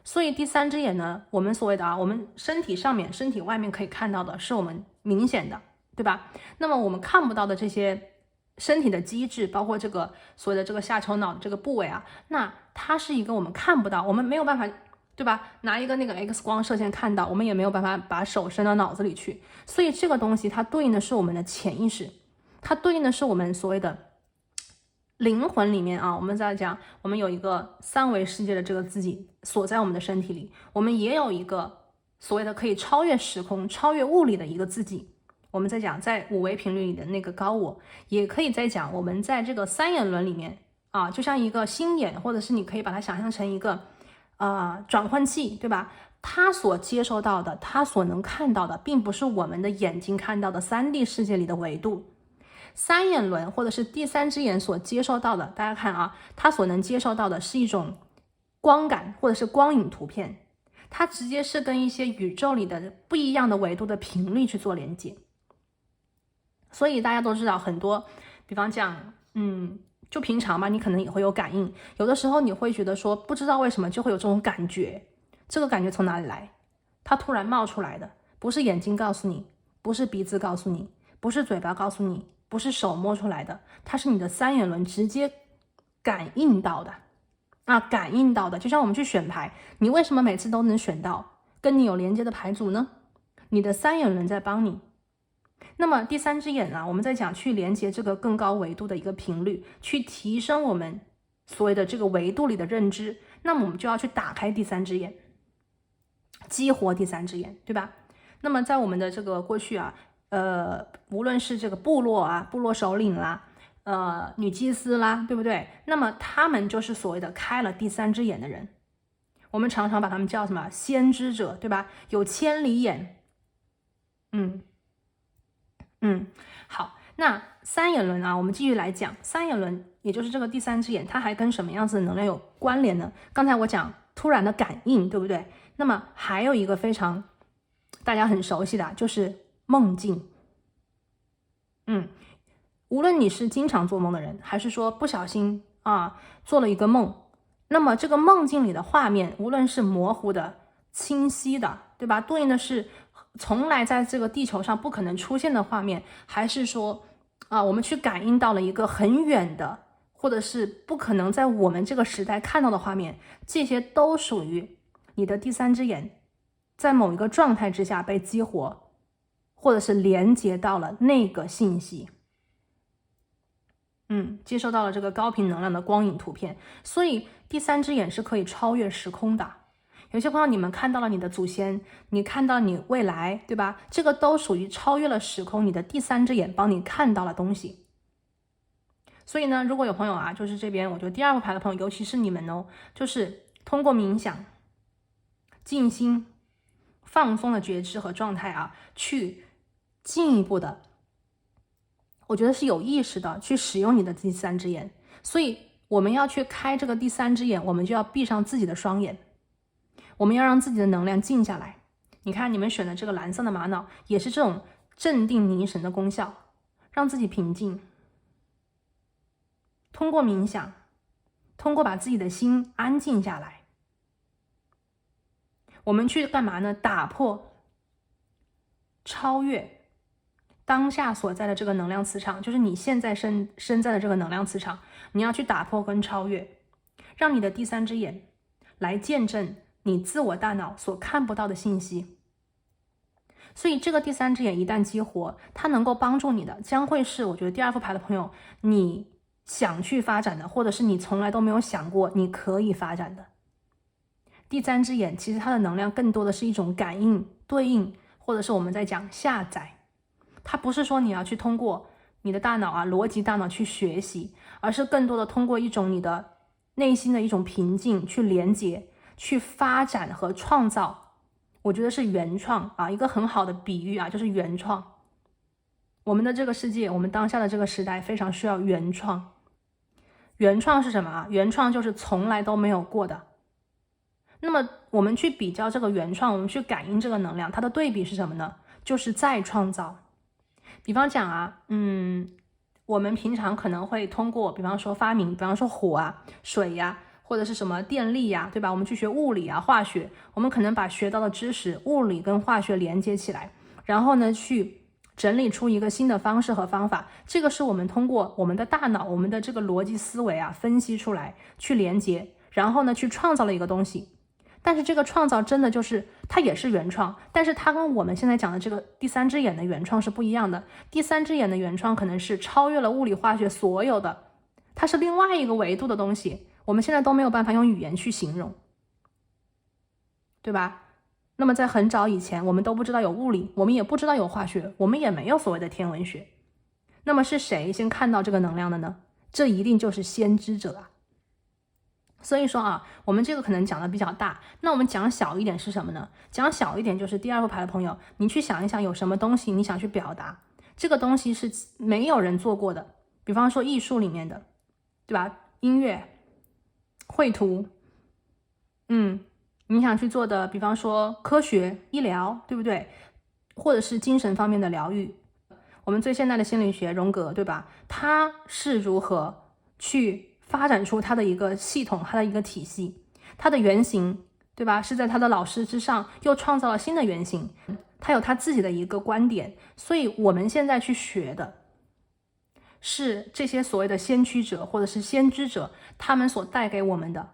所以第3只眼呢，我们所谓的我们身体上面、身体外面可以看到的是我们明显的，对吧？那么我们看不到的这些身体的机制，包括这个所谓的这个下丘脑这个部位啊，那它是一个我们看不到，我们没有办法，对吧？拿一个那个 X 光射线看到，我们也没有办法把手伸到脑子里去。所以这个东西它对应的是我们的潜意识，它对应的是我们所谓的灵魂里面啊，我们在讲，我们有一个3维世界的这个自己锁在我们的身体里，我们也有一个所谓的可以超越时空、超越物理的一个自己。我们在讲在5维频率里的那个高我，也可以在讲我们在这个3眼轮里面啊，就像一个心眼，或者是你可以把它想象成一个转换器，对吧？他所接收到的，他所能看到的，并不是我们的眼睛看到的3D 世界里的维度。3眼轮或者是第3只眼所接收到的，大家看啊，它所能接收到的是一种光感或者是光影图片，它直接是跟一些宇宙里的不一样的维度的频率去做连接。所以大家都知道很多，比方讲，就平常嘛，你可能也会有感应，有的时候你会觉得说，不知道为什么就会有这种感觉，这个感觉从哪里来？它突然冒出来的，不是眼睛告诉你，不是鼻子告诉你，不是嘴巴告诉你，不是手摸出来的，它是你的3眼轮直接感应到的感应到的。就像我们去选牌，你为什么每次都能选到跟你有连接的牌组呢？你的3眼轮在帮你。那么第3只眼呢，我们在讲去连接这个更高维度的一个频率，去提升我们所谓的这个维度里的认知，那么我们就要去打开第3只眼，激活第3只眼，对吧？那么在我们的这个过去啊，无论是这个部落啊、部落首领啦、女祭司啦，对不对？那么他们就是所谓的开了第3只眼的人，我们常常把他们叫什么先知者，对吧？有千里眼。好，那3眼轮啊，我们继续来讲3眼轮，也就是这个第3只眼，它还跟什么样子的能量有关联呢？刚才我讲突然的感应，对不对？那么还有一个非常大家很熟悉的，就是梦境。无论你是经常做梦的人，还是说不小心做了一个梦，那么这个梦境里的画面，无论是模糊的、清晰的，对吧？对应的是从来在这个地球上不可能出现的画面，还是说我们去感应到了一个很远的，或者是不可能在我们这个时代看到的画面，这些都属于你的第3只眼在某一个状态之下被激活，或者是连接到了那个信息，接收到了这个高频能量的光影图片。所以第3只眼是可以超越时空的。有些朋友你们看到了你的祖先，你看到你未来，对吧？这个都属于超越了时空，你的第3只眼帮你看到了东西。所以呢，如果有朋友就是这边我觉得第2副牌的朋友，尤其是你们就是通过冥想、静心、放松的觉知和状态去进一步的，我觉得是有意识的去使用你的第3只眼。所以我们要去开这个第3只眼，我们就要闭上自己的双眼，我们要让自己的能量静下来，你看你们选的这个蓝色的玛瑙，也是这种镇定凝神的功效，让自己平静。通过冥想，通过把自己的心安静下来，我们去干嘛呢？打破、超越当下所在的这个能量磁场，就是你现在身在的这个能量磁场，你要去打破跟超越，让你的第三只眼来见证你自我大脑所看不到的信息。所以这个第三只眼一旦激活，它能够帮助你的将会是，我觉得第二副牌的朋友，你想去发展的，或者是你从来都没有想过你可以发展的。第三只眼其实它的能量更多的是一种感应、对应，或者是我们在讲下载。它不是说你要去通过你的大脑啊、逻辑大脑去学习，而是更多的通过一种你的内心的一种平静去连接、去发展和创造。我觉得是原创啊，一个很好的比喻啊，就是原创。我们的这个世界，我们当下的这个时代非常需要原创。原创是什么啊？原创就是从来都没有过的。那么我们去比较这个原创，我们去感应这个能量，它的对比是什么呢？就是再创造。比方讲啊，我们平常可能会通过，比方说发明，比方说火啊、水呀，或者是什么电力呀，对吧？我们去学物理啊、化学，我们可能把学到的知识，物理跟化学连接起来，然后呢，去整理出一个新的方式和方法。这个是我们通过我们的大脑，我们的这个逻辑思维啊，分析出来，去连接，然后呢，去创造了一个东西。但是这个创造真的就是它也是原创，但是它跟我们现在讲的这个第三只眼的原创是不一样的。第三只眼的原创可能是超越了物理化学所有的，它是另外一个维度的东西，我们现在都没有办法用语言去形容，对吧？那么在很早以前，我们都不知道有物理，我们也不知道有化学，我们也没有所谓的天文学。那么是谁先看到这个能量的呢？这一定就是先知者啊。所以说啊，我们这个可能讲的比较大，那我们讲小一点是什么呢？讲小一点就是第二副牌的朋友，你去想一想有什么东西你想去表达，这个东西是没有人做过的，比方说艺术里面的，对吧？音乐、绘图，你想去做的，比方说科学、医疗，对不对？或者是精神方面的疗愈，我们最现代的心理学，荣格，对吧？他是如何去发展出他的一个系统，他的一个体系，他的原型，对吧？是在他的老师之上又创造了新的原型，他有他自己的一个观点。所以我们现在去学的是这些所谓的先驱者或者是先知者，他们所带给我们的，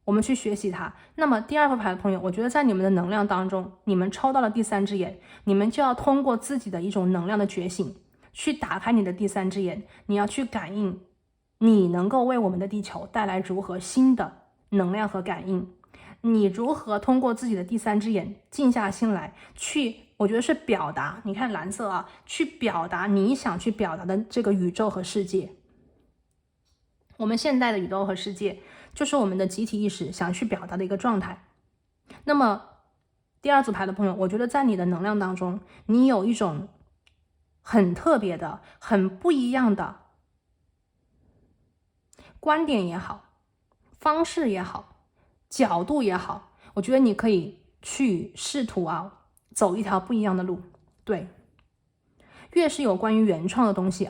我们去学习它。那么第二副牌的朋友，我觉得在你们的能量当中，你们抽到了第三只眼，你们就要通过自己的一种能量的觉醒，去打开你的第三只眼，你要去感应你能够为我们的地球带来如何新的能量和感应，你如何通过自己的第三只眼静下心来去，我觉得是表达，你看蓝色啊，去表达你想去表达的这个宇宙和世界。我们现代的宇宙和世界就是我们的集体意识想去表达的一个状态。那么第二组牌的朋友，我觉得在你的能量当中，你有一种很特别的、很不一样的观点也好，方式也好，角度也好，我觉得你可以去试图走一条不一样的路。对，越是有关于原创的东西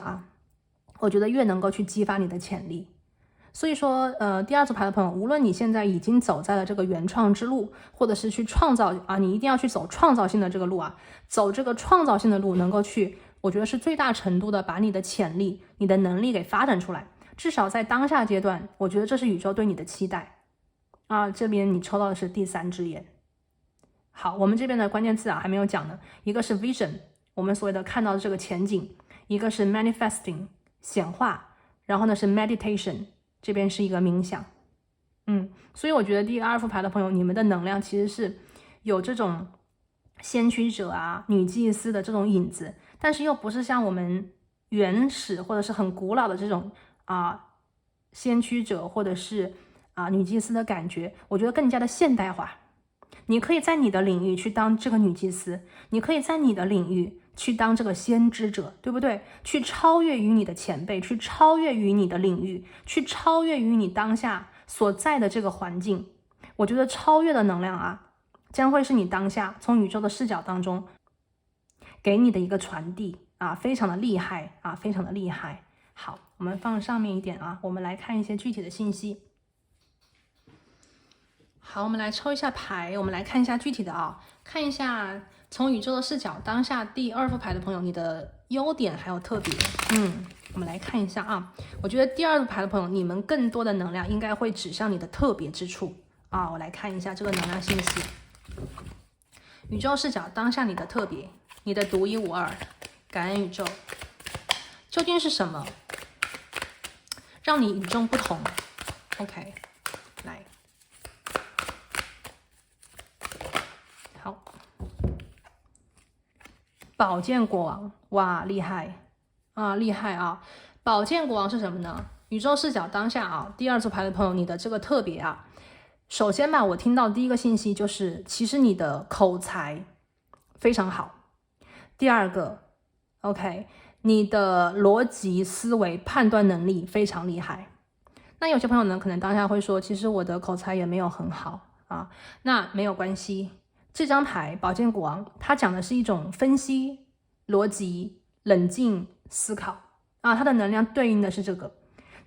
我觉得越能够去激发你的潜力。所以说第二组牌的朋友，无论你现在已经走在了这个原创之路，或者是去创造你一定要去走创造性的这个路走这个创造性的路，能够去，我觉得是最大程度的把你的潜力、你的能力给发展出来。至少在当下阶段，我觉得这是宇宙对你的期待这边你抽到的是第三只眼。好，我们这边的关键字还没有讲呢，一个是 vision， 我们所谓的看到的这个前景，一个是 manifesting 显化，然后呢是 meditation， 这边是一个冥想。所以我觉得第二副牌的朋友，你们的能量其实是有这种先驱者女祭司的这种影子，但是又不是像我们原始或者是很古老的这种先驱者或者是女祭司的感觉，我觉得更加的现代化。你可以在你的领域去当这个女祭司，你可以在你的领域去当这个先知者，对不对？去超越于你的前辈，去超越于你的领域，去超越于你当下所在的这个环境。我觉得超越的能量将会是你当下从宇宙的视角当中给你的一个传递啊，非常的厉害啊，非常的厉害。好，我们放上面一点啊，我们来看一些具体的信息。好，我们来抽一下牌，我们来看一下具体的啊，看一下从宇宙的视角，当下第2副牌的朋友，你的优点还有特别。我们来看一下啊，我觉得第2副牌的朋友，你们更多的能量应该会指向你的特别之处啊。我来看一下这个能量信息，宇宙视角，当下你的特别，你的独一无二，感恩宇宙，究竟是什么让你与众不同 ？OK， 来。好，宝剑国王，哇，厉害啊，厉害啊！宝剑国王是什么呢？宇宙视角当下啊，第2组牌的朋友，你的这个特别啊，首先吧，我听到第一个信息就是，其实你的口才非常好。第2个 ，OK， 你的逻辑思维判断能力非常厉害。那有些朋友呢，可能当下会说，其实我的口才也没有很好啊，那没有关系。这张牌宝剑国王，它讲的是一种分析、逻辑、冷静思考啊，它的能量对应的是这个。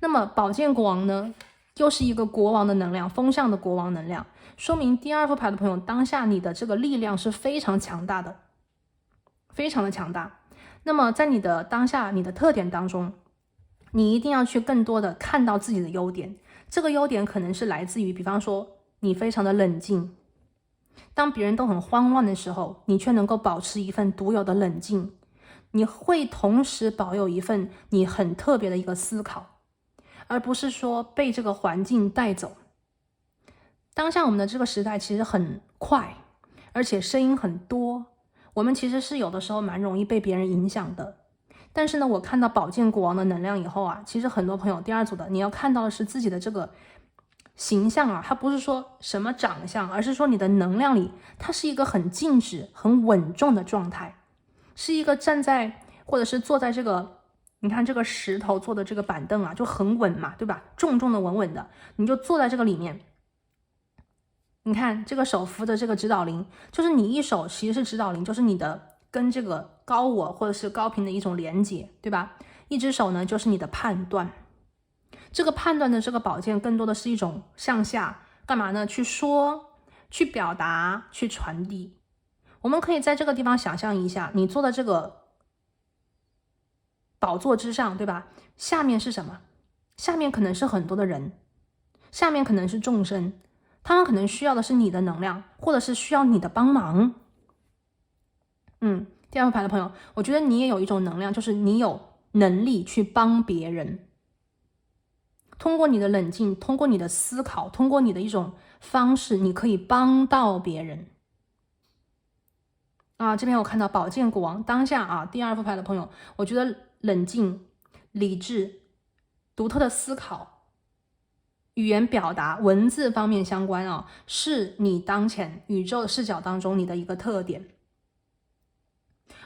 那么宝剑国王呢，又是一个国王的能量，风向的国王能量，说明第2副牌的朋友，当下你的这个力量是非常强大的，非常的强大。那么在你的当下，你的特点当中，你一定要去更多的看到自己的优点。这个优点可能是来自于，比方说你非常的冷静。当别人都很慌乱的时候，你却能够保持一份独有的冷静，你会同时保有一份你很特别的一个思考，而不是说被这个环境带走。当下我们的这个时代其实很快，而且声音很多，我们其实是有的时候蛮容易被别人影响的。但是呢，我看到宝剑国王的能量以后啊，其实很多朋友第2组的，你要看到的是自己的这个形象啊，它不是说什么长相，而是说你的能量里，它是一个很静止、很稳重的状态，是一个站在或者是坐在这个，你看这个石头做的这个板凳啊，就很稳嘛，对吧？重重的、稳稳的，你就坐在这个里面。你看这个手扶的这个指导灵，就是你一手其实是指导灵，就是你的跟这个高我或者是高频的一种连接，对吧？一只手呢，就是你的判断。这个判断的这个宝剑更多的是一种向下干嘛呢？去说、去表达、去传递。我们可以在这个地方想象一下，你坐在这个宝座之上，对吧？下面是什么？下面可能是很多的人，下面可能是众生，他们可能需要的是你的能量，或者是需要你的帮忙。第2副牌的朋友，我觉得你也有一种能量，就是你有能力去帮别人。通过你的冷静，通过你的思考，通过你的一种方式，你可以帮到别人啊。这边我看到宝剑国王，当下啊，第2副牌的朋友，我觉得冷静、理智、独特的思考、语言表达、文字方面相关啊，是你当前宇宙视角当中你的一个特点。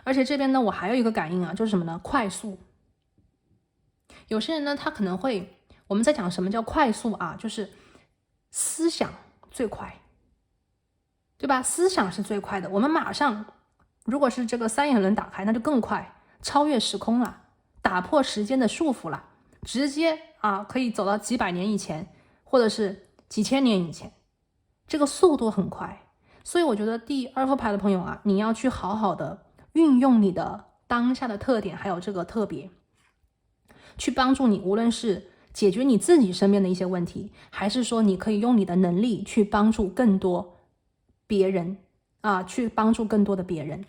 而且这边呢，我还有一个感应啊，就是什么呢？快速。有些人呢，他可能会，我们在讲什么叫快速啊，就是思想最快，对吧？思想是最快的，我们马上，如果是这个3眼轮打开，那就更快，超越时空了，打破时间的束缚了，直接啊可以走到几百年以前，或者是几千年以前，这个速度很快。所以我觉得第2副牌的朋友啊，你要去好好的运用你的当下的特点，还有这个特别，去帮助你，无论是解决你自己身边的一些问题，还是说你可以用你的能力去帮助更多别人啊，去帮助更多的别人。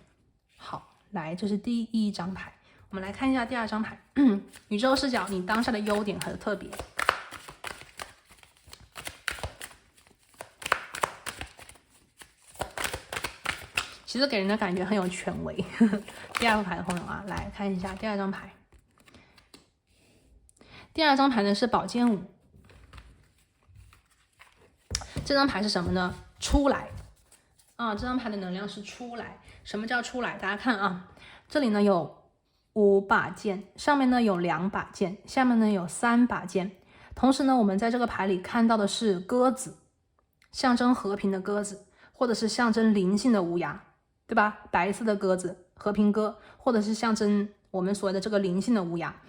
好，来，这是第1张牌，我们来看一下第2张牌，宇宙视角，你当下的优点和特别。其实给人的感觉很有权威。第2副牌的朋友啊，来看一下第2张牌。第2张牌呢是宝剑5，这张牌是什么呢？出来啊！这张牌的能量是出来。什么叫出来？大家看啊，这里呢有5把剑，上面呢有2把剑，下面呢有3把剑。同时呢，我们在这个牌里看到的是鸽子，象征和平的鸽子，或者是象征灵性的乌鸦，对吧？白色的鸽子，和平鸽，或者是象征我们所谓的这个灵性的乌鸦，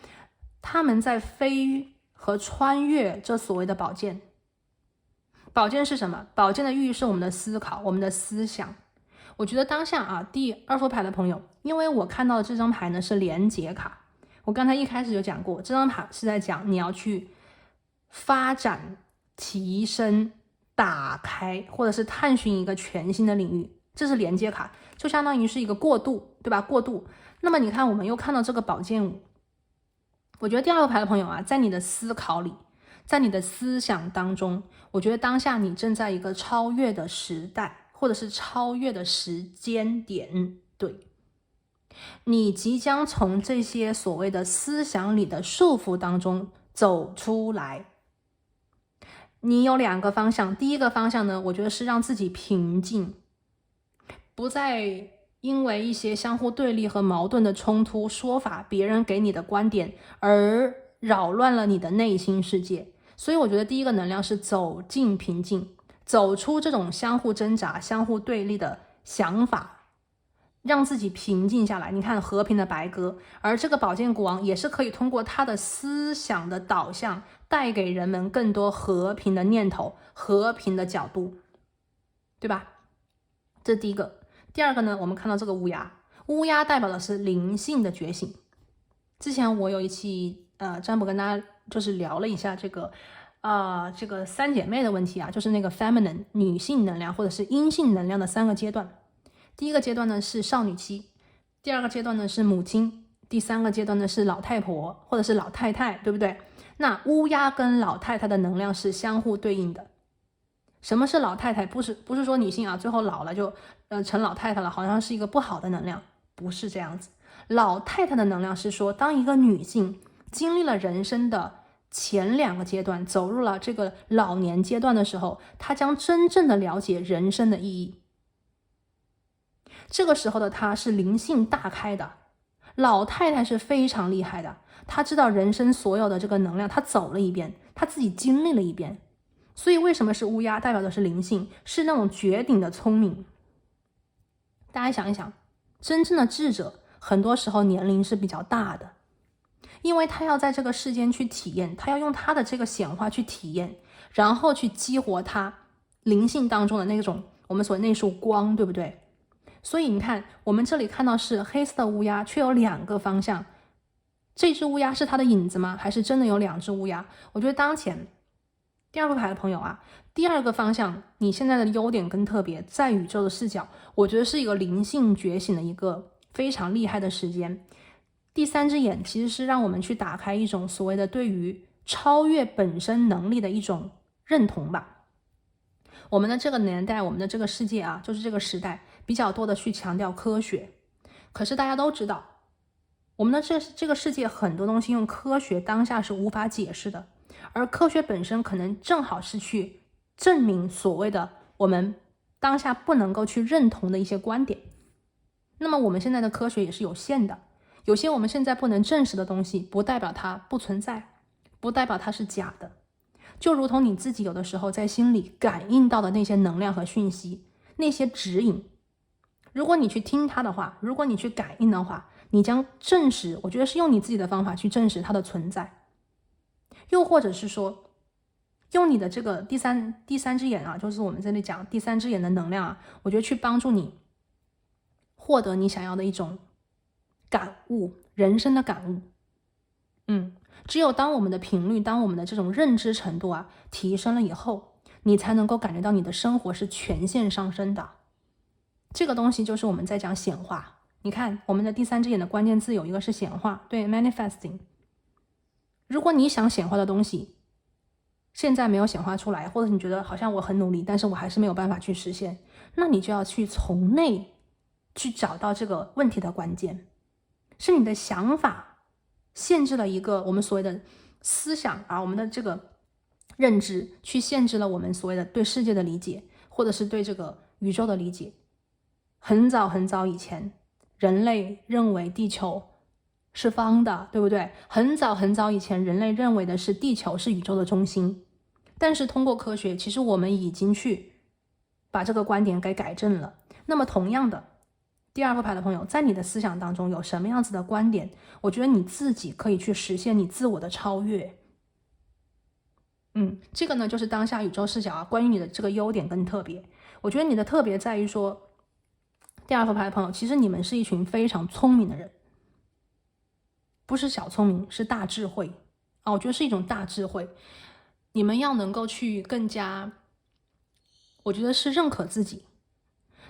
它们在飞和穿越这所谓的宝剑。宝剑是什么？宝剑的寓意是我们的思考，我们的思想。我觉得当下啊，第二副牌的朋友，因为我看到的这张牌呢是连结卡，我刚才一开始就讲过，这张牌是在讲你要去发展、提升、打开，或者是探寻一个全新的领域，这是连接卡，就相当于是一个过渡，对吧？过渡。那么你看，我们又看到这个宝剑五，我觉得第二个牌的朋友啊，在你的思考里，在你的思想当中，我觉得当下你正在一个超越的时代，或者是超越的时间点，对，你即将从这些所谓的思想里的束缚当中走出来。你有两个方向，第一个方向呢，我觉得是让自己平静，不再因为一些相互对立和矛盾的冲突说法，别人给你的观点而扰乱了你的内心世界。所以我觉得第一个能量是走进平静，走出这种相互挣扎、相互对立的想法，让自己平静下来。你看和平的白鸽，而这个宝剑国王也是可以通过他的思想的导向，带给人们更多和平的念头、和平的角度，对吧？这第一个。第二个呢，我们看到这个乌鸦，乌鸦代表的是灵性的觉醒。之前我有一期占卜跟大家就是聊了一下这个三姐妹的问题啊，就是那个 feminine 女性能量或者是阴性能量的三个阶段。第一个阶段呢是少女期，第二个阶段呢是母亲，第三个阶段呢是老太婆或者是老太太，对不对？那乌鸦跟老太太的能量是相互对应的。什么是老太太？不是说女性啊最后老了就成老太太了，好像是一个不好的能量，不是这样子。老太太的能量是说，当一个女性经历了人生的前两个阶段，走入了这个老年阶段的时候，她将真正的了解人生的意义。这个时候的她是灵性大开的。老太太是非常厉害的，她知道人生所有的这个能量，她走了一遍，她自己经历了一遍。所以为什么是乌鸦？代表的是灵性，是那种绝顶的聪明。大家想一想，真正的智者很多时候年龄是比较大的，因为他要在这个世间去体验，他要用他的这个显化去体验，然后去激活他灵性当中的那种我们所谓那束光，对不对？所以你看，我们这里看到是黑色的乌鸦，却有两个方向。这只乌鸦是它的影子吗？还是真的有两只乌鸦？我觉得当前第二副牌的朋友啊，第二个方向，你现在的优点跟特别，在宇宙的视角，我觉得是一个灵性觉醒的一个非常厉害的时间。第三只眼其实是让我们去打开一种所谓的对于超越本身能力的一种认同吧。我们的这个年代，我们的这个世界啊，就是这个时代比较多的去强调科学，可是大家都知道，我们的这个世界很多东西用科学当下是无法解释的。而科学本身可能正好是去证明所谓的我们当下不能够去认同的一些观点。那么我们现在的科学也是有限的，有些我们现在不能证实的东西，不代表它不存在，不代表它是假的。就如同你自己有的时候在心里感应到的那些能量和讯息，那些指引，如果你去听它的话，如果你去感应的话，你将证实，我觉得是用你自己的方法去证实它的存在。又或者是说，用你的这个第三只眼啊，就是我们这里讲第三只眼的能量啊，我觉得去帮助你获得你想要的一种感悟，人生的感悟。只有当我们的频率，当我们的这种认知程度啊提升了以后，你才能够感觉到你的生活是全线上升的。这个东西就是我们在讲显化。你看我们的第三只眼的关键字有一个是显化，对 manifesting。如果你想显化的东西现在没有显化出来，或者你觉得好像我很努力，但是我还是没有办法去实现，那你就要去从内去找到这个问题的关键，是你的想法限制了一个我们所谓的思想啊，我们的这个认知去限制了我们所谓的对世界的理解，或者是对这个宇宙的理解。很早很早以前，人类认为地球是方的，对不对？很早很早以前，人类认为的是地球是宇宙的中心。但是通过科学，其实我们已经去把这个观点给改正了。那么同样的，第二副牌的朋友，在你的思想当中有什么样子的观点，我觉得你自己可以去实现你自我的超越。这个呢就是当下宇宙视角关于你的这个优点跟特别。我觉得你的特别在于说，第二副牌的朋友，其实你们是一群非常聪明的人，不是小聪明，是大智慧我觉得是一种大智慧。你们要能够去更加，我觉得是认可自己。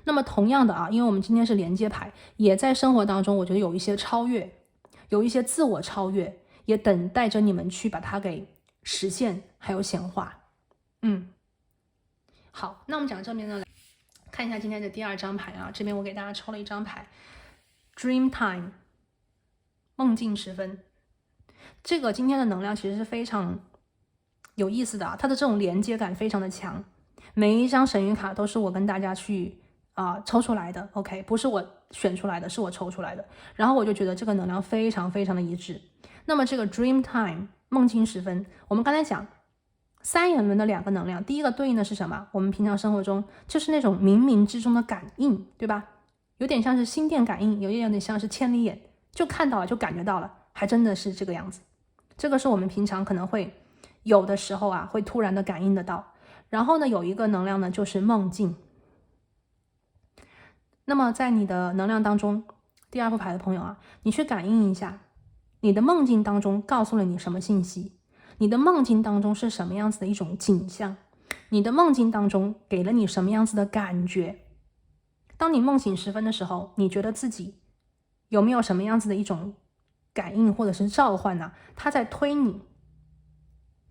那么同样的因为我们今天是连接牌，也在生活当中我觉得有一些超越，有一些自我超越，也等待着你们去把它给实现还有显化。好，那我们讲这边呢，来看一下今天的第二张牌这边我给大家抽了一张牌 Dream Time， 梦境时分。这个今天的能量其实是非常有意思的它的这种连接感非常的强。每一张神谕卡都是我跟大家去抽出来的 OK， 不是我选出来的，是我抽出来的，然后我就觉得这个能量非常非常的一致。那么这个 Dream Time 梦境时分，我们刚才讲三眼轮的两个能量，第一个对应的是什么？我们平常生活中就是那种冥冥之中的感应，对吧？有点像是心电感应，有点像是千里眼，就看到了，就感觉到了，还真的是这个样子。这个是我们平常可能会有的时候会突然的感应得到。然后呢，有一个能量呢就是梦境。那么在你的能量当中，第二副牌的朋友你去感应一下，你的梦境当中告诉了你什么信息？你的梦境当中是什么样子的一种景象？你的梦境当中给了你什么样子的感觉？当你梦醒时分的时候，你觉得自己有没有什么样子的一种感应或者是召唤呢？它在推你，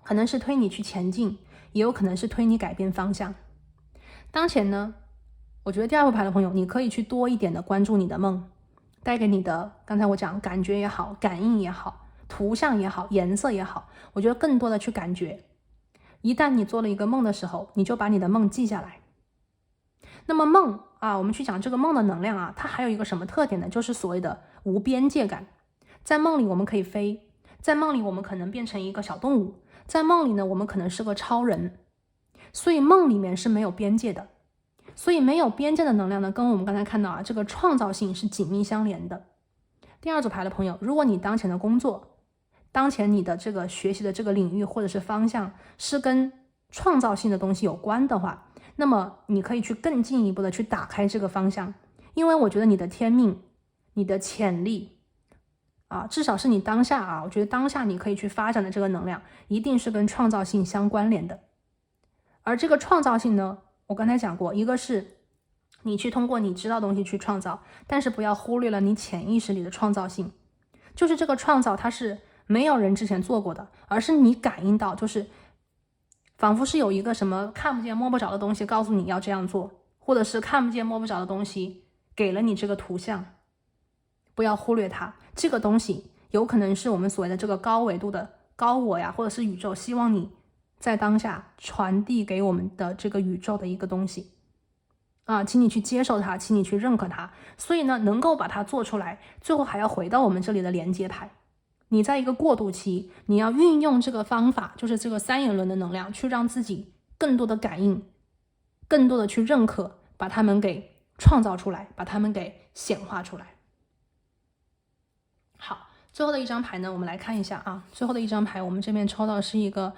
可能是推你去前进，也有可能是推你改变方向。当前呢，我觉得第二副牌的朋友，你可以去多一点的关注你的梦带给你的，刚才我讲感觉也好，感应也好，图像也好，颜色也好，我觉得更多的去感觉。一旦你做了一个梦的时候，你就把你的梦记下来。那么梦我们去讲这个梦的能量它还有一个什么特点呢？就是所谓的无边界感。在梦里我们可以飞，在梦里我们可能变成一个小动物，在梦里呢我们可能是个超人。所以梦里面是没有边界的。所以没有边界的能量呢，跟我们刚才看到这个创造性是紧密相连的。第二组牌的朋友，如果你当前的工作，当前你的这个学习的这个领域或者是方向是跟创造性的东西有关的话，那么你可以去更进一步的去打开这个方向。因为我觉得你的天命，你的潜力至少是你当下我觉得当下你可以去发展的这个能量一定是跟创造性相关联的。而这个创造性呢，我刚才讲过，一个是你去通过你知道的东西去创造，但是不要忽略了你潜意识里的创造性。就是这个创造它是没有人之前做过的，而是你感应到，就是仿佛是有一个什么看不见摸不着的东西告诉你要这样做，或者是看不见摸不着的东西给了你这个图像。不要忽略它，这个东西有可能是我们所谓的这个高维度的高我呀，或者是宇宙希望你在当下传递给我们的这个宇宙的一个东西请你去接受它，请你去认可它。所以呢，能够把它做出来，最后还要回到我们这里的连接牌。你在一个过渡期，你要运用这个方法，就是这个三眼轮的能量，去让自己更多的感应，更多的去认可，把它们给创造出来，把它们给显化出来。好，最后的一张牌呢，我们来看一下最后的一张牌，我们这边抽到的是一个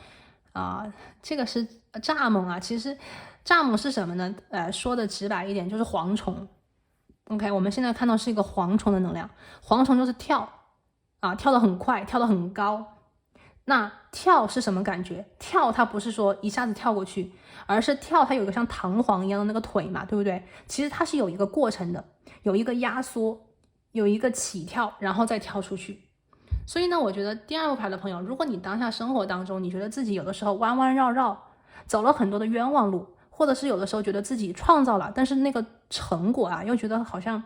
这个是蚱蜢其实蚱蜢是什么呢？说的直白一点，就是蝗虫。OK， 我们现在看到是一个蝗虫的能量，蝗虫就是跳跳得很快，跳得很高。那跳是什么感觉？跳它不是说一下子跳过去，而是跳它有一个像弹簧一样的那个腿嘛，对不对？其实它是有一个过程的，有一个压缩，有一个起跳，然后再跳出去。所以呢，我觉得第二副牌的朋友，如果你当下生活当中，你觉得自己有的时候弯弯绕绕，走了很多的冤枉路，或者是有的时候觉得自己创造了，但是那个成果又觉得好像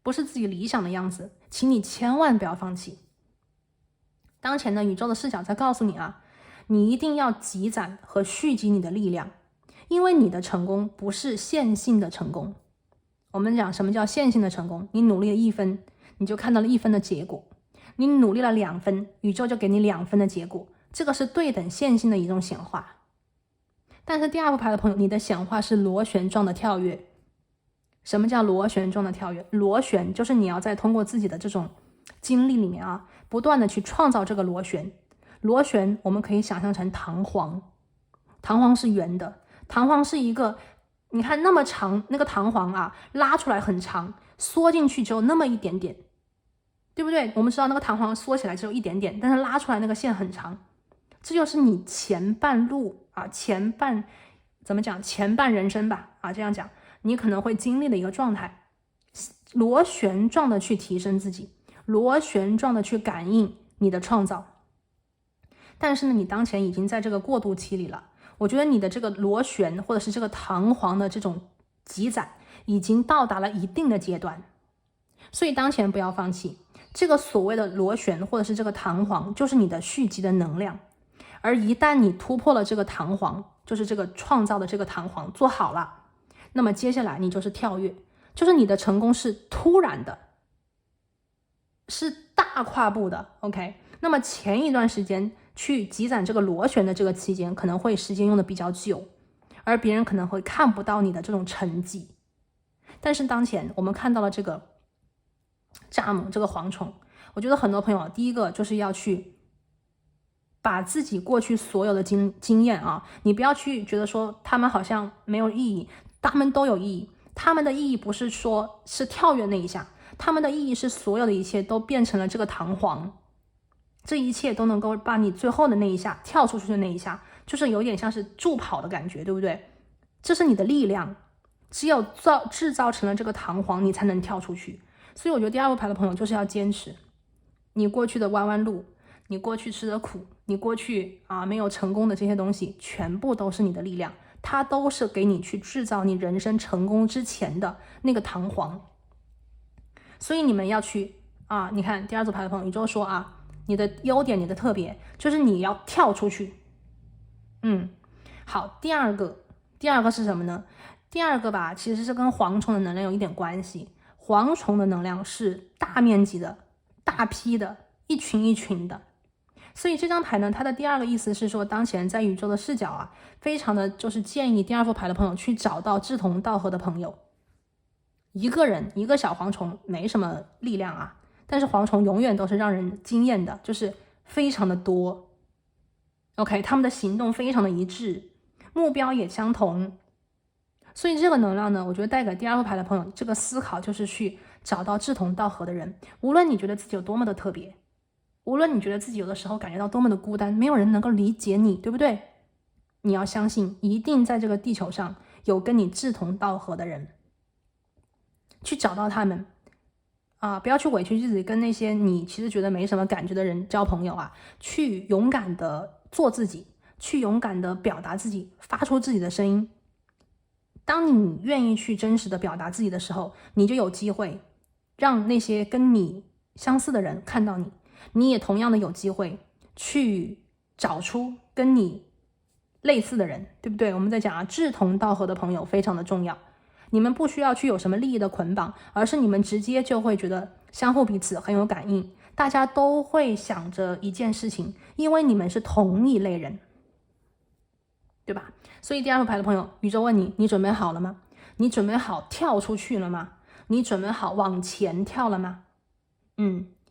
不是自己理想的样子，请你千万不要放弃。当前的宇宙的视角在告诉你你一定要积攒和蓄积你的力量，因为你的成功不是线性的成功。我们讲什么叫线性的成功？你努力了1分，你就看到了1分的结果；你努力了2分，宇宙就给你2分的结果。这个是对等线性的一种显化。但是第二副牌的朋友，你的显化是螺旋状的跳跃。什么叫螺旋状的跳跃？螺旋就是你要在通过自己的这种经历里面啊，不断的去创造这个螺旋。螺旋我们可以想象成弹簧，弹簧是圆的，弹簧是一个，你看那么长，那个弹簧啊，拉出来很长，缩进去只有那么一点点，对不对？我们知道那个弹簧缩起来只有一点点，但是拉出来那个线很长，这就是你前半路啊，前半人生吧啊，这样讲，你可能会经历的一个状态，螺旋状的去提升自己，螺旋状的去感应你的创造。但是呢，你当前已经在这个过渡期里了，我觉得你的这个螺旋或者是这个弹簧的这种积攒已经到达了一定的阶段，所以当前不要放弃。这个所谓的螺旋或者是这个弹簧，就是你的蓄积的能量，而一旦你突破了这个弹簧，就是这个创造的这个弹簧做好了，那么接下来你就是跳跃，就是你的成功是突然的，是大跨步的 OK。 那么前一段时间去积攒这个螺旋的这个期间，可能会时间用的比较久，而别人可能会看不到你的这种成绩。但是当前我们看到了这个蚱蜢，这个蝗虫，我觉得很多朋友第一个就是要去把自己过去所有的经验啊，你不要去觉得说他们好像没有意义，他们都有意义。他们的意义不是说是跳跃那一下，他们的意义是所有的一切都变成了这个弹簧，这一切都能够把你最后的那一下跳出去的那一下，就是有点像是助跑的感觉，对不对？这是你的力量，只有制造成了这个弹簧，你才能跳出去。所以我觉得第二副牌的朋友就是要坚持，你过去的弯弯路，你过去吃的苦，你过去没有成功的这些东西，全部都是你的力量，它都是给你去制造你人生成功之前的那个弹簧。所以你们要去你看第二组牌的朋友，宇宙说你的优点，你的特别就是你要跳出去。好，第二个是什么呢？第二个吧，其实是跟蝗虫的能量有一点关系。蝗虫的能量是大面积的、大批的、一群一群的，所以这张牌呢，它的第二个意思是说，当前在宇宙的视角非常的就是建议第二副牌的朋友去找到志同道合的朋友。一个人一个小蝗虫没什么力量但是蝗虫永远都是让人惊艳的，就是非常的多。OK， 他们的行动非常的一致，目标也相同。所以这个能量呢，我觉得带给第二副牌的朋友，这个思考就是去找到志同道合的人。无论你觉得自己有多么的特别，无论你觉得自己有的时候感觉到多么的孤单，没有人能够理解你，对不对？你要相信，一定在这个地球上有跟你志同道合的人，去找到他们不要去委屈自己跟那些你其实觉得没什么感觉的人交朋友去勇敢的做自己，去勇敢的表达自己，发出自己的声音。当你愿意去真实的表达自己的时候，你就有机会让那些跟你相似的人看到你，你也同样的有机会去找出跟你类似的人，对不对？我们在讲志同道合的朋友非常的重要，你们不需要去有什么利益的捆绑，而是你们直接就会觉得相互彼此很有感应，大家都会想着一件事情，因为你们是同一类人，对吧？所以第二副牌的朋友，宇宙问你，你准备好了吗？你准备好跳出去了吗？你准备好往前跳了吗？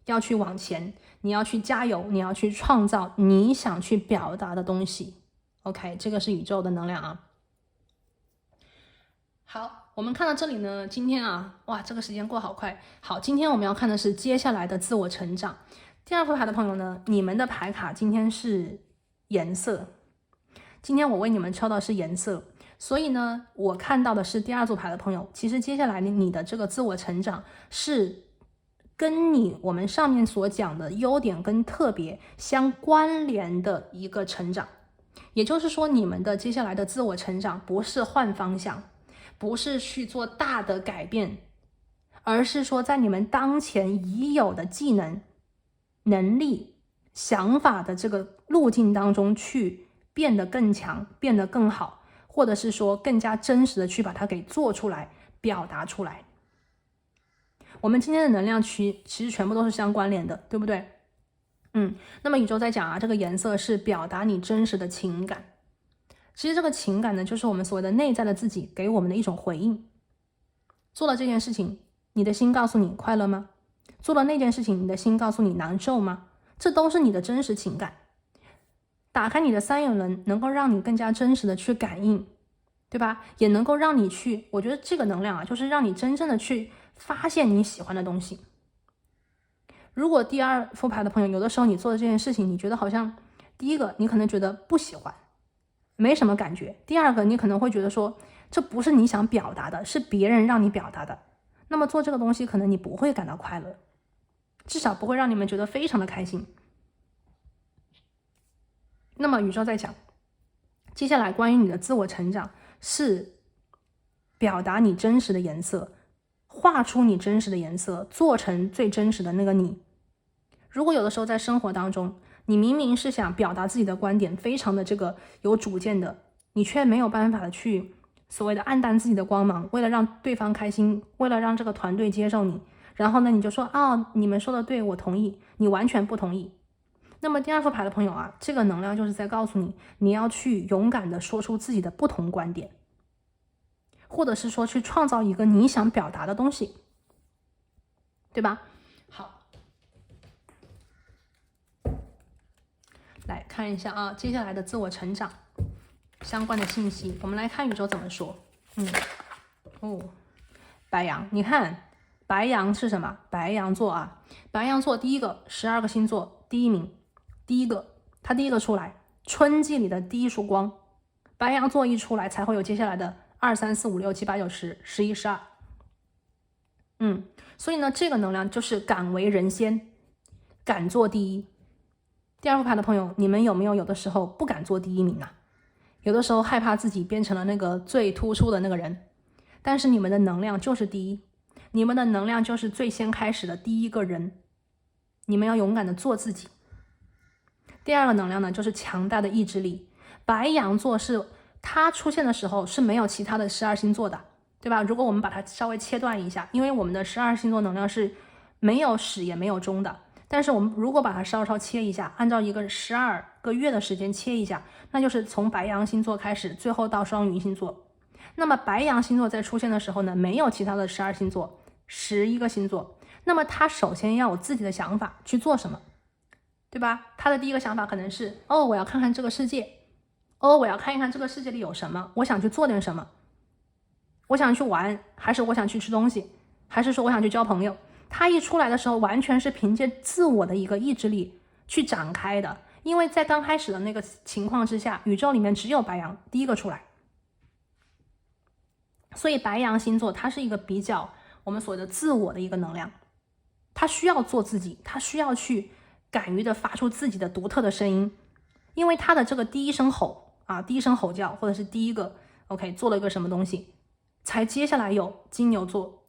要去往前，你要去加油，你要去创造你想去表达的东西。OK， 这个是宇宙的能量好，我们看到这里呢，今天哇，这个时间过好快。好，今天我们要看的是接下来的自我成长。第二副牌的朋友呢，你们的牌卡今天是颜色。今天我为你们抽到是颜色，所以呢，我看到的是第二组牌的朋友，其实接下来你的这个自我成长是跟我们上面所讲的优点跟特别相关联的一个成长。也就是说，你们的接下来的自我成长不是换方向，不是去做大的改变，而是说在你们当前已有的技能、能力、想法的这个路径当中去变得更强，变得更好，或者是说更加真实的去把它给做出来，表达出来。我们今天的能量其实全部都是相关联的，对不对？那么宇宙在讲这个颜色是表达你真实的情感，其实这个情感呢，就是我们所谓的内在的自己给我们的一种回应。做了这件事情，你的心告诉你快乐吗？做了那件事情，你的心告诉你难受吗？这都是你的真实情感。打开你的三元轮，能够让你更加真实的去感应，对吧？也能够让你去，我觉得这个能量啊，就是让你真正的去发现你喜欢的东西。如果第二副牌的朋友，有的时候你做的这件事情，你觉得好像第一个你可能觉得不喜欢，没什么感觉；第二个你可能会觉得说，这不是你想表达的，是别人让你表达的。那么做这个东西，可能你不会感到快乐，至少不会让你们觉得非常的开心。那么宇宙在讲，接下来关于你的自我成长，是表达你真实的颜色，画出你真实的颜色，做成最真实的那个你。如果有的时候在生活当中，你明明是想表达自己的观点，非常的这个有主见的，你却没有办法的去所谓的暗淡自己的光芒，为了让对方开心，为了让这个团队接受你，然后呢你就说你们说的对，我同意，你完全不同意。那么第二副牌的朋友啊，这个能量就是在告诉你，你要去勇敢的说出自己的不同观点，或者是说去创造一个你想表达的东西，对吧？好，来看一下啊，接下来的自我成长相关的信息，我们来看宇宙怎么说。白羊，你看白羊是什么？白羊座啊，白羊座第一个12个星座第一名，他第一个出来，春季里的第一束光。白羊座一出来，才会有接下来的2、3、4、5、6、7、8、9、10、11、12。所以呢，这个能量就是敢为人先，敢做第一。第二副牌的朋友，你们有没有的时候不敢做第一名啊？有的时候害怕自己变成了那个最突出的那个人，但是你们的能量就是第一，你们的能量就是最先开始的第一个人，你们要勇敢的做自己。第二个能量呢，就是强大的意志力。白羊座是它出现的时候是没有其他的12星座的，对吧？如果我们把它稍微切断一下，因为我们的12星座能量是没有始也没有终的，但是我们如果把它稍切一下，按照一个12个月的时间切一下，那就是从白羊星座开始，最后到双鱼星座。那么白羊星座在出现的时候呢，没有其他的12星座，11个星座。那么他首先要有自己的想法去做什么，对吧？他的第一个想法可能是我要看看这个世界，我要看一看这个世界里有什么，我想去做点什么，我想去玩，还是我想去吃东西，还是说我想去交朋友。他一出来的时候，完全是凭借自我的一个意志力去展开的，因为在刚开始的那个情况之下，宇宙里面只有白羊第一个出来，所以白羊星座它是一个比较我们所谓的自我的一个能量，他需要做自己，他需要去敢于的发出自己的独特的声音，因为他的这个第一声吼第一声吼叫，或者是第一个 OK 做了一个什么东西，才接下来有金牛座，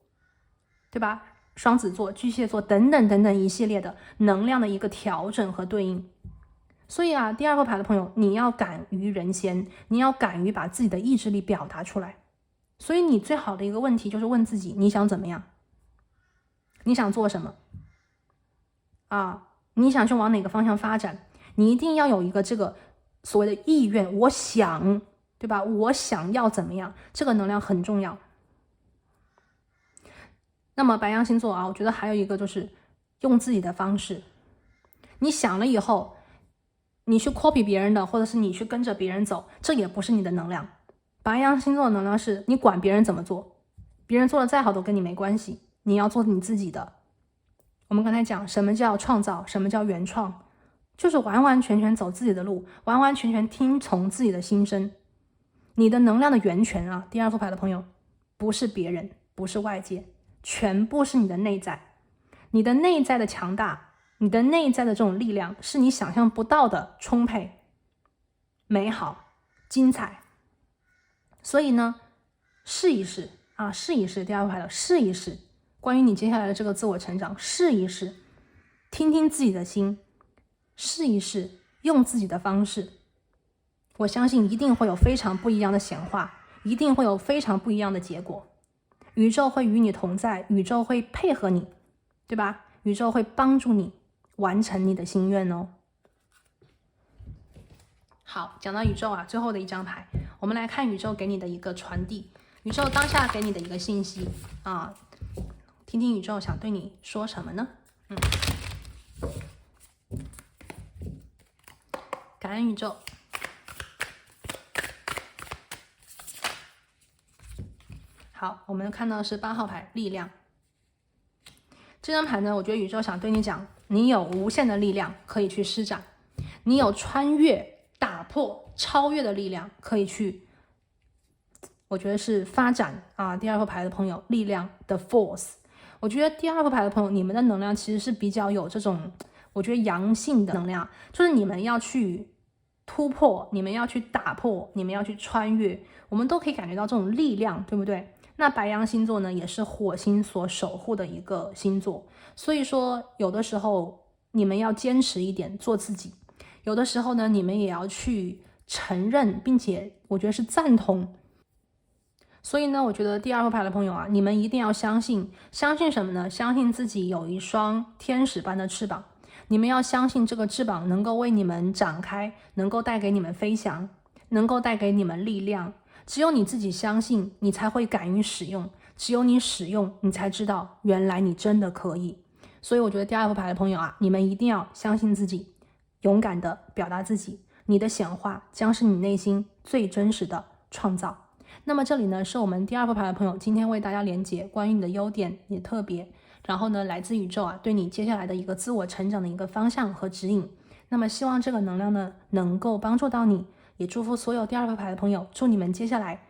对吧？双子座、巨蟹座等等等等一系列的能量的一个调整和对应。所以第二个牌的朋友，你要敢于人先，你要敢于把自己的意志力表达出来。所以你最好的一个问题就是问自己，你想怎么样？你想做什么？你想去往哪个方向发展？你一定要有一个这个所谓的意愿，我想，对吧？我想要怎么样？这个能量很重要。那么白羊星座我觉得还有一个就是用自己的方式。你想了以后，你去 copy 别人的，或者是你去跟着别人走，这也不是你的能量。白羊星座的能量是你管别人怎么做，别人做的再好都跟你没关系，你要做你自己的。我们刚才讲什么叫创造，什么叫原创，就是完完全全走自己的路，完完全全听从自己的心声。你的能量的源泉第二副牌的朋友，不是别人，不是外界，全部是你的内在。你的内在的强大，你的内在的这种力量，是你想象不到的充沛、美好、精彩。所以呢，试一试试一试，第二副牌的试一试，关于你接下来的这个自我成长，试一试，听听自己的心，试一试，用自己的方式，我相信一定会有非常不一样的显化，一定会有非常不一样的结果。宇宙会与你同在，宇宙会配合你，对吧？宇宙会帮助你完成你的心愿哦。好，讲到宇宙啊，最后的一张牌，我们来看宇宙给你的一个传递，宇宙当下给你的一个信息啊，听听宇宙想对你说什么呢？感恩宇宙。好，我们看到的是8号牌，力量。这张牌呢，我觉得宇宙想对你讲，你有无限的力量可以去施展，你有穿越、打破、超越的力量可以去，我觉得是发展啊。第2副牌的朋友，力量的 force， 我觉得第2副牌的朋友，你们的能量其实是比较有这种，我觉得阳性的能量，就是你们要去突破，你们要去打破，你们要去穿越，我们都可以感觉到这种力量，对不对？那白羊星座呢，也是火星所守护的一个星座，所以说有的时候你们要坚持一点，做自己，有的时候呢，你们也要去承认，并且我觉得是赞同。所以呢，我觉得第2副牌的朋友啊，你们一定要相信什么呢？相信自己有一双天使般的翅膀，你们要相信这个翅膀能够为你们展开，能够带给你们飞翔，能够带给你们力量。只有你自己相信，你才会敢于使用，只有你使用，你才知道原来你真的可以。所以我觉得第2副牌的朋友啊，你们一定要相信自己，勇敢的表达自己，你的显化将是你内心最真实的创造。那么这里呢，是我们第2副牌的朋友今天为大家连接关于你的优点、你的特别，然后呢，来自宇宙啊，对你接下来的一个自我成长的一个方向和指引。那么希望这个能量呢，能够帮助到你，也祝福所有第2副牌的朋友，祝你们接下来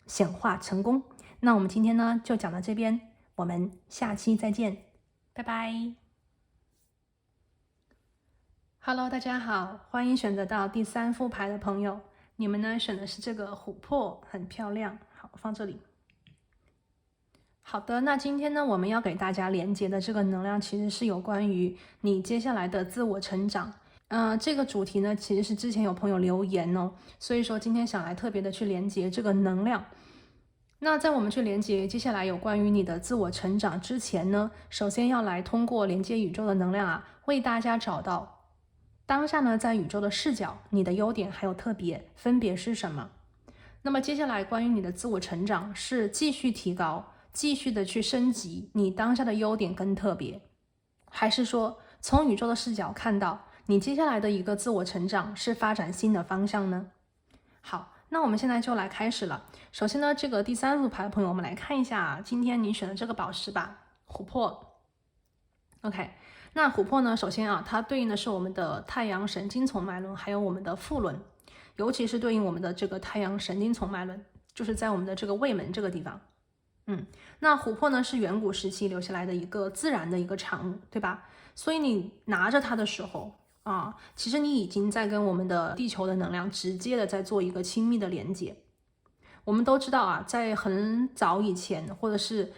显化成功。那我们今天呢，就讲到这边，我们下期再见，拜拜。Hello， 大家好，欢迎选择到第3副牌的朋友。你们呢选的是这个琥珀，很漂亮。好，放这里。好的，那今天呢，我们要给大家连接的这个能量，其实是有关于你接下来的自我成长。这个主题呢，其实是之前有朋友留言哦，所以说今天想来特别的去连接这个能量。那在我们去连接接下来有关于你的自我成长之前呢，首先要来通过连接宇宙的能量啊，为大家找到当下呢，在宇宙的视角，你的优点还有特别分别是什么？那么接下来关于你的自我成长是继续提高，继续的去升级你当下的优点跟特别，还是说从宇宙的视角看到你接下来的一个自我成长是发展新的方向呢？好，那我们现在就来开始了。首先呢，这个第3副牌的朋友，我们来看一下今天你选的这个宝石吧，琥珀。OK。那琥珀呢，首先啊，它对应的是我们的太阳神经丛脉轮，还有我们的腹轮，尤其是对应我们的这个太阳神经丛脉轮，就是在我们的这个胃门这个地方。那琥珀呢是远古时期留下来的一个自然的一个产物，对吧？所以你拿着它的时候啊，其实你已经在跟我们的地球的能量直接的在做一个亲密的连接。我们都知道啊，在很早以前，或者是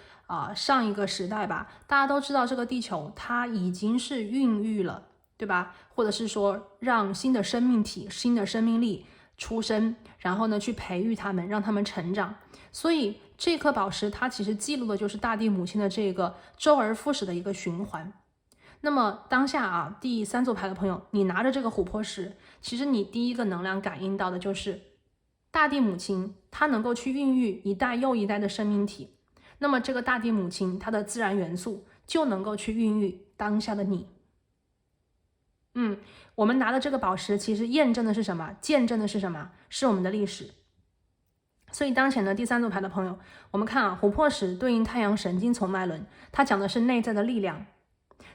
上一个时代吧，大家都知道这个地球它已经是孕育了，对吧？或者是说让新的生命体、新的生命力出生，然后呢去培育他们，让他们成长。所以这颗宝石它其实记录的就是大地母亲的这个周而复始的一个循环。那么当下啊，第3组牌的朋友，你拿着这个琥珀石，其实你第一个能量感应到的就是大地母亲她能够去孕育一代又一代的生命体。那么这个大地母亲它的自然元素就能够去孕育当下的你。我们拿的这个宝石其实验证的是什么？见证的是什么？是我们的历史。所以当前的第3组牌的朋友，我们看啊，琥珀石对应太阳神经丛脉轮，它讲的是内在的力量，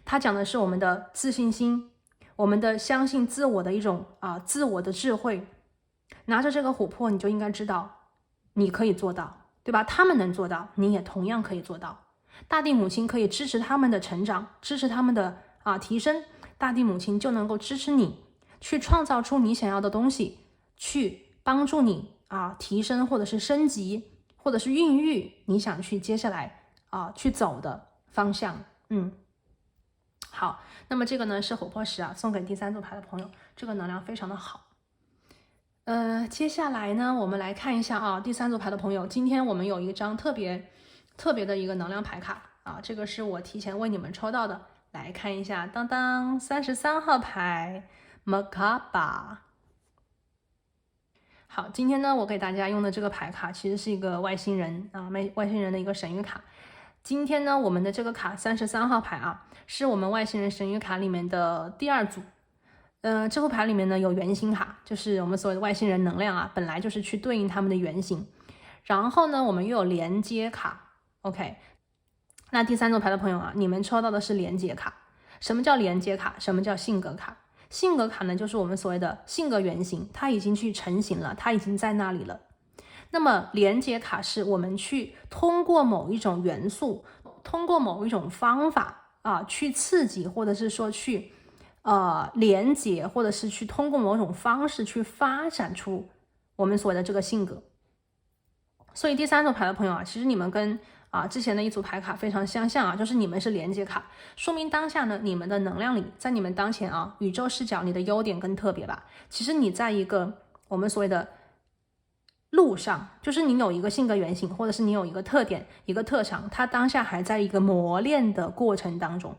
它讲的是我们的自信心，我们的相信自我的一种自我的智慧。拿着这个琥珀，你就应该知道你可以做到，对吧？他们能做到，你也同样可以做到。大地母亲可以支持他们的成长，支持他们的提升，大地母亲就能够支持你去创造出你想要的东西，去帮助你提升或者是升级，或者是孕育你想去接下来去走的方向。好，那么这个呢是琥珀石送给第3组牌的朋友，这个能量非常的好。接下来呢，我们来看一下第3组牌的朋友，今天我们有一张特别的一个能量牌卡这个是我提前为你们抽到的，来看一下，当当33号牌 Merkaba。好，今天呢，我给大家用的这个牌卡其实是一个外星人啊，外星人的一个神谕卡。今天呢，我们的这个卡33号牌啊，是我们外星人神谕卡里面的第2组。这副牌里面呢有原型卡，就是我们所谓的外星人能量啊，本来就是去对应他们的原型。然后呢，我们又有连接卡 ，OK。那第3组牌的朋友啊，你们抽到的是连接卡。什么叫连接卡？什么叫性格卡？性格卡呢，就是我们所谓的性格原型，它已经去成型了，它已经在那里了。那么连接卡是我们去通过某一种元素，通过某一种方法啊，去刺激，或者是说去连接，或者是去通过某种方式去发展出我们所谓的这个性格。所以第3组牌的朋友啊，其实你们跟之前的一组牌卡非常相像啊，就是你们是连接卡，说明当下呢，你们的能量里，在你们当前啊，宇宙视角，你的优点跟特别吧，其实你在一个我们所谓的路上，就是你有一个性格原型，或者是你有一个特点、一个特长，它当下还在一个磨练的过程当中，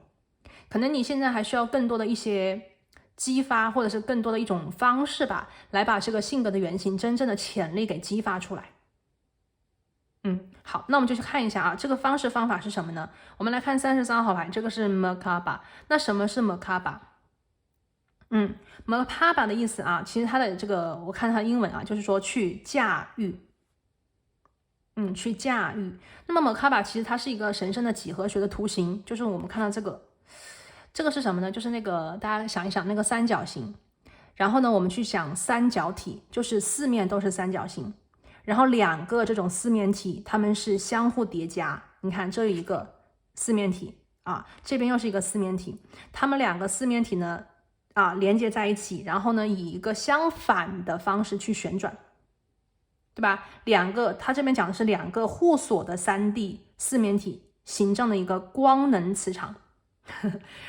可能你现在还需要更多的一些激发，或者是更多的一种方式吧，来把这个性格的原型真正的潜力给激发出来。好，那我们就去看一下啊，这个方法是什么呢？我们来看33号牌，这个是 Merkaba。那什么是 Merkaba？Merkaba 的意思啊，其实它的这个我看它的英文啊，就是说去驾驭。去驾驭。那么 Merkaba 其实它是一个神圣的几何学的图形，就是我们看到这个是什么呢？就是那个大家想一想那个三角形，然后呢，我们去想三角体，就是4面都是三角形。然后2个这种4面体，它们是相互叠加。你看，这有一个4面体啊，这边又是一个4面体，它们2个4面体呢连接在一起，然后呢以一个相反的方式去旋转，对吧？2个，它这边讲的是2个互锁的3D 4面体形成的一个光能磁场，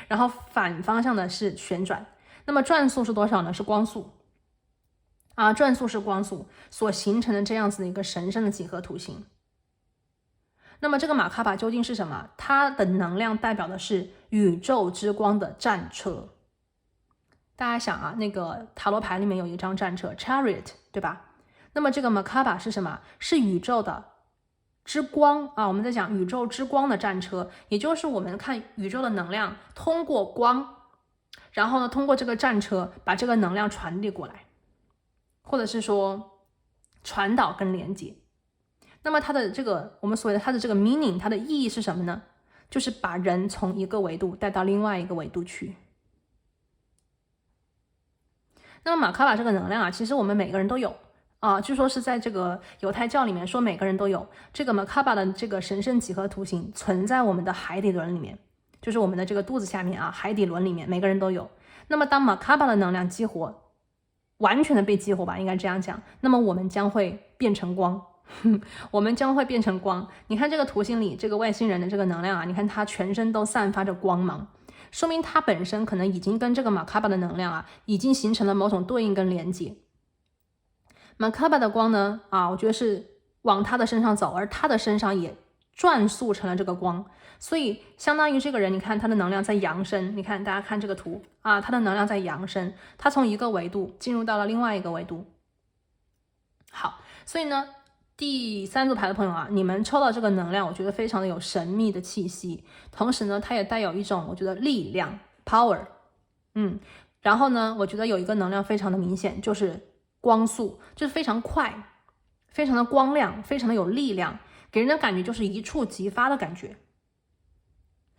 然后反方向的是旋转。那么转速是多少呢？是光速。转速是光速所形成的这样子的一个神圣的几何图形。那么这个马卡巴究竟是什么？它的能量代表的是宇宙之光的战车。大家想啊，那个塔罗牌里面有一张战车 Chariot， 对吧？那么这个马卡巴是什么？是宇宙的之光啊！我们在讲宇宙之光的战车，也就是我们看宇宙的能量通过光，然后呢通过这个战车把这个能量传递过来，或者是说传导跟连接。那么它的这个我们所谓的它的这个 meaning， 它的意义是什么呢？就是把人从一个维度带到另外一个维度去。那么马卡巴这个能量啊，其实我们每个人都有据说是在这个犹太教里面说每个人都有这个马卡巴的这个神圣几何图形存在我们的海底轮里面，就是我们的这个肚子下面海底轮里面每个人都有。那么当马卡巴的能量激活，完全的被激活吧，应该这样讲，那么我们将会变成光我们将会变成光。你看这个图形里这个外星人的这个能量你看他全身都散发着光芒，说明他本身可能已经跟这个马卡巴的能量已经形成了某种对应跟连接。马卡巴的光呢我觉得是往他的身上走，而他的身上也转速成了这个光，所以相当于这个人，你看他的能量在扬升，你看大家看这个图他的能量在扬升，他从一个维度进入到了另外一个维度。好，所以呢第3组牌的朋友你们抽到这个能量，我觉得非常的有神秘的气息，同时呢它也带有一种我觉得力量 power。然后呢我觉得有一个能量非常的明显，就是光速，就是非常快，非常的光亮，非常的有力量，给人的感觉就是一触即发的感觉。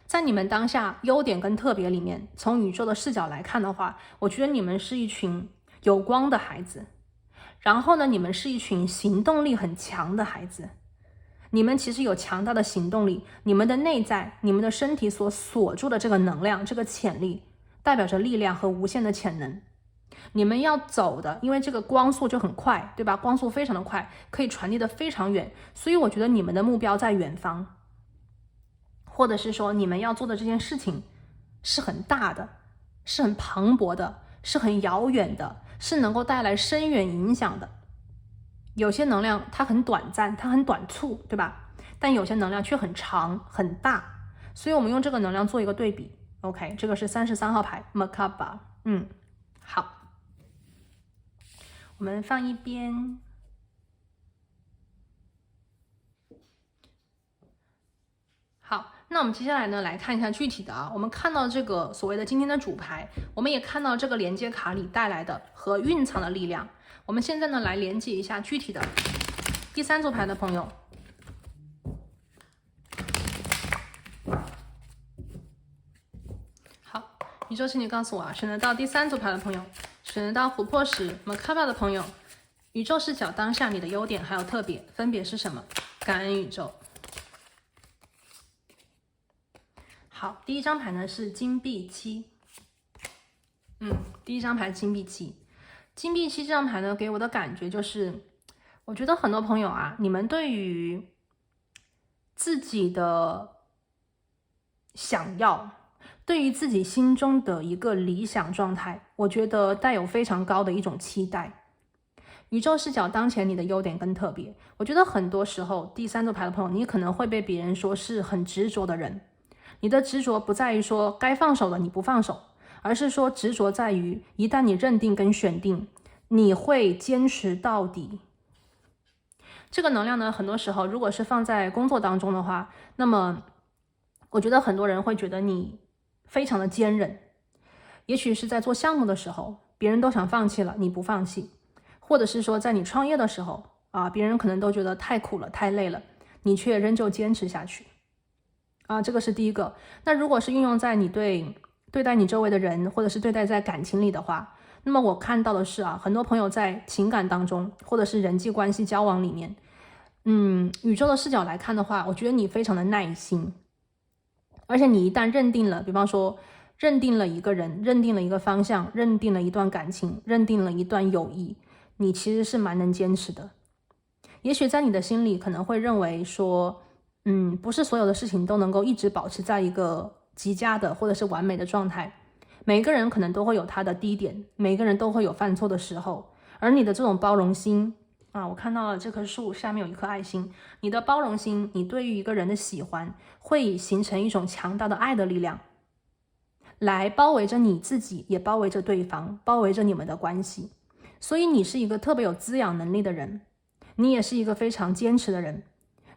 在你们当下优点跟特别里面，从宇宙的视角来看的话，我觉得你们是一群有光的孩子，然后呢你们是一群行动力很强的孩子，你们其实有强大的行动力，你们的内在，你们的身体所锁住的这个能量，这个潜力代表着力量和无限的潜能。你们要走的，因为这个光速就很快，对吧？光速非常的快，可以传递的非常远，所以我觉得你们的目标在远方，或者是说你们要做的这件事情是很大的，是很磅礴的，是很遥远的，是能够带来深远影响的。有些能量它很短暂，它很短促，对吧？但有些能量却很长很大，所以我们用这个能量做一个对比。 OK， 这个是33号牌 Merkaba。好，我们放一边。好，那我们接下来呢，来看一下具体的啊。我们看到这个所谓的今天的主牌，我们也看到这个连接卡里带来的和蕴藏的力量。我们现在呢，来连接一下具体的第三组牌的朋友。好，宇宙请你告诉我啊，选择到第三组牌的朋友，选择到琥珀石 Merkaba 的朋友，宇宙视角当下你的优点还有特别分别是什么？感恩宇宙。好，第一张牌呢是金币七，第一张牌金币七，金币七这张牌呢给我的感觉就是，我觉得很多朋友啊，你们对于自己的想要，对于自己心中的一个理想状态，我觉得带有非常高的一种期待。宇宙视角当前你的优点跟特别，我觉得很多时候第三组牌的朋友，你可能会被别人说是很执着的人。你的执着不在于说该放手的你不放手，而是说执着在于一旦你认定跟选定，你会坚持到底。这个能量呢，很多时候如果是放在工作当中的话，那么我觉得很多人会觉得你非常的坚韧。也许是在做项目的时候，别人都想放弃了，你不放弃；或者是说在你创业的时候啊，别人可能都觉得太苦了、太累了，你却仍旧坚持下去。这个是第一个。那如果是运用在你对待你周围的人，或者是对待在感情里的话，那么我看到的是很多朋友在情感当中，或者是人际关系交往里面，宇宙的视角来看的话，我觉得你非常的耐心，而且你一旦认定了，比方说认定了一个人，认定了一个方向，认定了一段感情，认定了一段友谊，你其实是蛮能坚持的。也许在你的心里可能会认为说，不是所有的事情都能够一直保持在一个极佳的或者是完美的状态。每个人可能都会有他的低点，每个人都会有犯错的时候。而你的这种包容心我看到了这棵树下面有一颗爱心，你的包容心，你对于一个人的喜欢，会形成一种强大的爱的力量，来包围着你自己，也包围着对方，包围着你们的关系。所以你是一个特别有滋养能力的人，你也是一个非常坚持的人。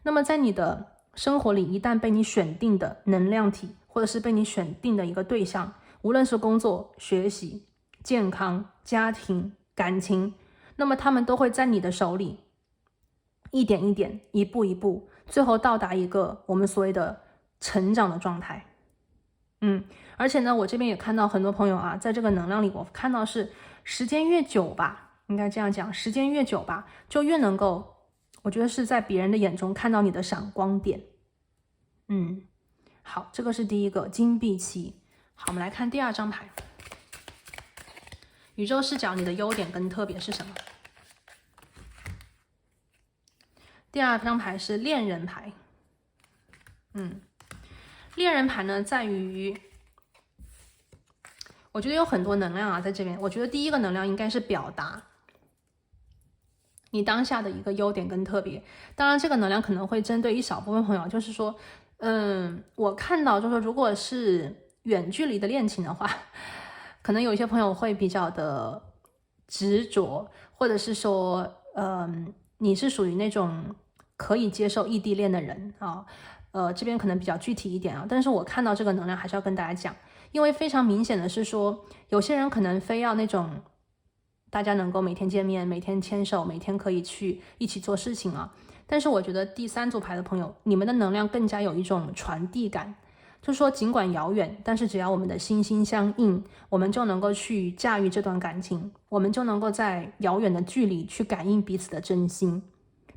那么在你的生活里，一旦被你选定的能量体，或者是被你选定的一个对象，无论是工作、学习、健康、家庭、感情，那么他们都会在你的手里一点一点，一步一步，最后到达一个我们所谓的成长的状态。而且呢，我这边也看到很多朋友在这个能量里，我看到是时间越久吧，应该这样讲，时间越久吧，就越能够，我觉得是在别人的眼中看到你的闪光点。好，这个是第一个金币七。好，我们来看第二张牌，宇宙视角你的优点跟特别是什么？第二张牌是恋人牌。恋人牌呢，在于我觉得有很多能量在这边。我觉得第一个能量应该是表达你当下的一个优点跟特别。当然这个能量可能会针对一小部分朋友，就是说我看到就是说，如果是远距离的恋情的话，可能有一些朋友会比较的执着，或者是说你是属于那种可以接受异地恋的人这边可能比较具体一点但是我看到这个能量还是要跟大家讲，因为非常明显的是说，有些人可能非要那种大家能够每天见面，每天牵手，每天可以去一起做事情但是我觉得第三组牌的朋友，你们的能量更加有一种传递感，就是说尽管遥远，但是只要我们的心心相印，我们就能够去驾驭这段感情，我们就能够在遥远的距离去感应彼此的真心。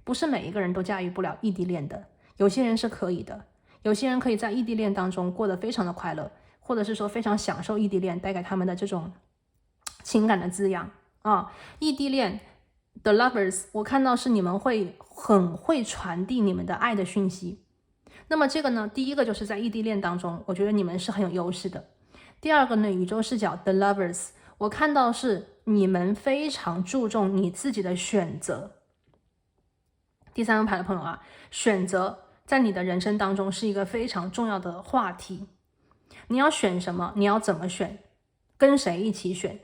不是每一个人都驾驭不了异地恋的，有些人是可以的，有些人可以在异地恋当中过得非常的快乐，或者是说非常享受异地恋带给他们的这种情感的滋养异地恋的 lovers， 我看到是你们很会传递你们的爱的讯息。那么这个呢，第一个就是在异地恋当中，我觉得你们是很有优势的。第二个呢，宇宙视角的 lovers， 我看到是你们非常注重你自己的选择。第三个牌的朋友选择在你的人生当中是一个非常重要的话题。你要选什么？你要怎么选？跟谁一起选？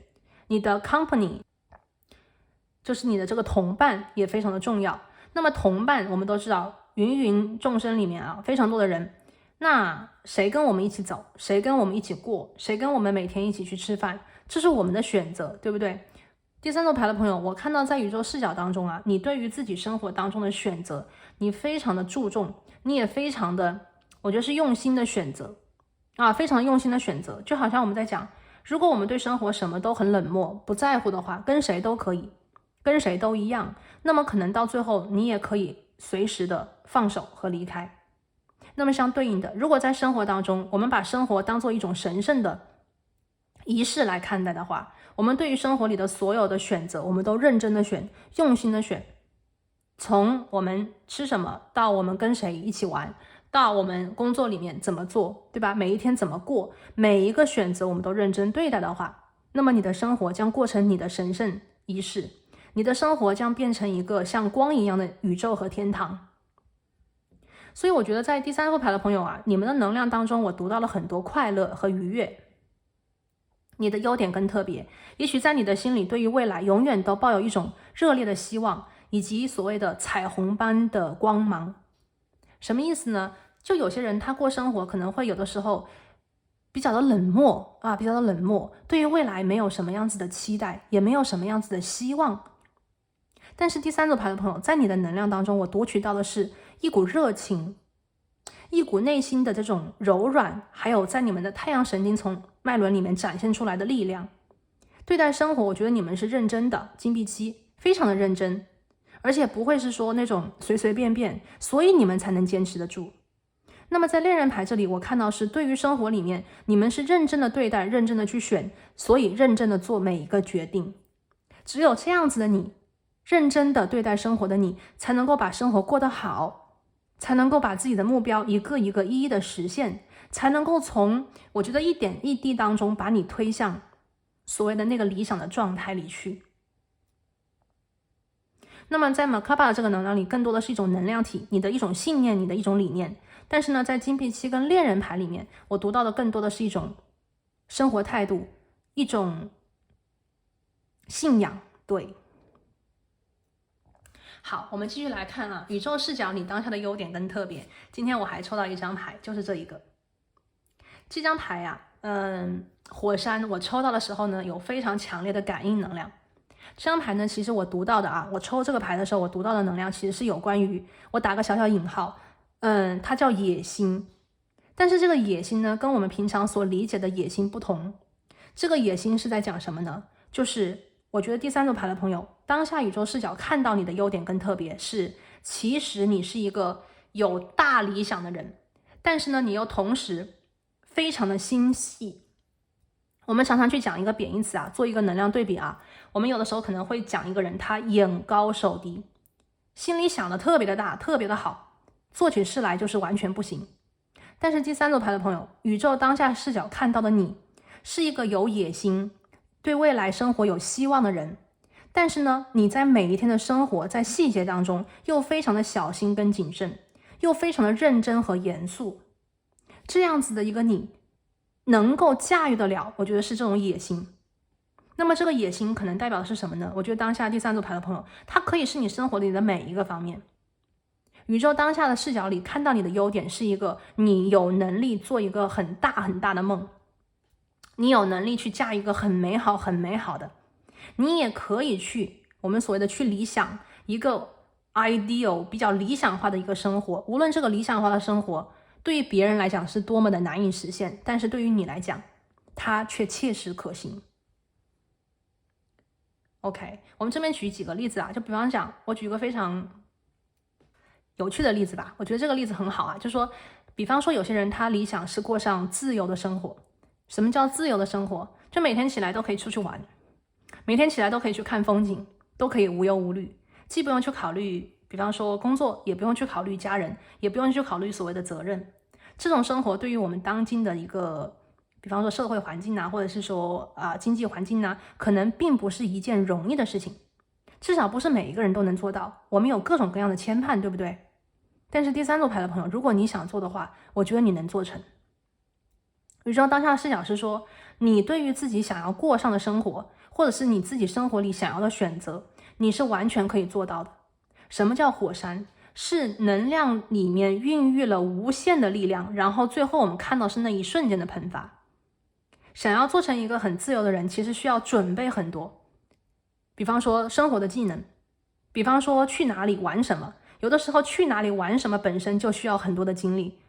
你的 company 就是你的这个同伴也非常的重要。那么同伴我们都知道，芸芸众生里面啊，非常多的人，那谁跟我们一起走，谁跟我们一起过，谁跟我们每天一起去吃饭，这是我们的选择，对不对？第三组牌的朋友，我看到在宇宙视角当中啊，你对于自己生活当中的选择，你非常的注重，你也非常的，我觉得是用心的选择啊，非常用心的选择。就好像我们在讲，如果我们对生活什么都很冷漠，不在乎的话，跟谁都可以，跟谁都一样，那么可能到最后你也可以随时的放手和离开。那么相对应的，如果在生活当中，我们把生活当做一种神圣的仪式来看待的话，我们对于生活里的所有的选择，我们都认真的选，用心的选，从我们吃什么，到我们跟谁一起玩，到我们工作里面怎么做，对吧？每一天怎么过，每一个选择我们都认真对待的话，那么你的生活将过成你的神圣仪式，你的生活将变成一个像光一样的宇宙和天堂。所以我觉得在第三副牌的朋友啊，你们的能量当中，我读到了很多快乐和愉悦，你的优点跟特别，也许在你的心里对于未来永远都抱有一种热烈的希望，以及所谓的彩虹般的光芒。什么意思呢？就有些人他过生活可能会有的时候比较的冷漠啊，比较的冷漠，对于未来没有什么样子的期待，也没有什么样子的希望。但是第三组牌的朋友，在你的能量当中，我读取到的是一股热情，一股内心的这种柔软，还有在你们的太阳神经丛脉轮里面展现出来的力量。对待生活，我觉得你们是认真的，金币七非常的认真，而且不会是说那种随随便便，所以你们才能坚持得住。那么在恋人牌这里，我看到是对于生活里面，你们是认真的对待，认真的去选，所以认真的做每一个决定。只有这样子的你，认真的对待生活的你，才能够把生活过得好，才能够把自己的目标一个一个一一的实现，才能够从我觉得一点一滴当中把你推向所谓的那个理想的状态里去。那么在马卡巴的这个能量里，更多的是一种能量体，你的一种信念，你的一种理念。但是呢，在金币七跟恋人牌里面，我读到的更多的是一种生活态度，一种信仰。对，好，我们继续来看啊，宇宙视角你当下的优点跟特别。今天我还抽到一张牌，就是这一个。这张牌啊，火山，我抽到的时候呢，有非常强烈的感应能量。这张牌呢，其实我读到的啊，我抽这个牌的时候，我读到的能量其实是有关于，我打个小小引号，它叫野心。但是这个野心呢，跟我们平常所理解的野心不同。这个野心是在讲什么呢？就是我觉得第三组牌的朋友，当下宇宙视角看到你的优点跟特别是，其实你是一个有大理想的人，但是呢，你又同时非常的心细。我们常常去讲一个贬义词啊，做一个能量对比啊，我们有的时候可能会讲一个人他眼高手低，心里想的特别的大，特别的好，做起事来就是完全不行。但是第三组牌的朋友，宇宙当下视角看到的你是一个有野心，对未来生活有希望的人，但是呢，你在每一天的生活，在细节当中又非常的小心跟谨慎，又非常的认真和严肃。这样子的一个你能够驾驭得了，我觉得是这种野心。那么这个野心可能代表的是什么呢？我觉得当下第三组牌的朋友，它可以是你生活里的每一个方面。宇宙当下的视角里看到你的优点是一个你有能力做一个很大很大的梦，你有能力去嫁一个很美好很美好的，你也可以去我们所谓的去理想一个 ideal 比较理想化的一个生活。无论这个理想化的生活对于别人来讲是多么的难以实现，但是对于你来讲它却切实可行。OK， 我们这边举几个例子啊，就比方讲，我举一个非常有趣的例子吧，我觉得这个例子很好啊，就是说，比方说有些人他理想是过上自由的生活。什么叫自由的生活？就每天起来都可以出去玩，每天起来都可以去看风景，都可以无忧无虑，既不用去考虑比方说工作，也不用去考虑家人，也不用去考虑所谓的责任。这种生活对于我们当今的一个比方说社会环境啊，或者是说经济环境啊，可能并不是一件容易的事情，至少不是每一个人都能做到。我们有各种各样的牵绊，对不对？但是第三组牌的朋友，如果你想做的话，我觉得你能做成。宇宙当下的视角是说，你对于自己想要过上的生活，或者是你自己生活里想要的选择，你是完全可以做到的。什么叫火山？是能量里面孕育了无限的力量，然后最后我们看到是那一瞬间的喷发。想要做成一个很自由的人，其实需要准备很多，比方说生活的技能，比方说去哪里玩什么，有的时候去哪里玩什么本身就需要很多的精力，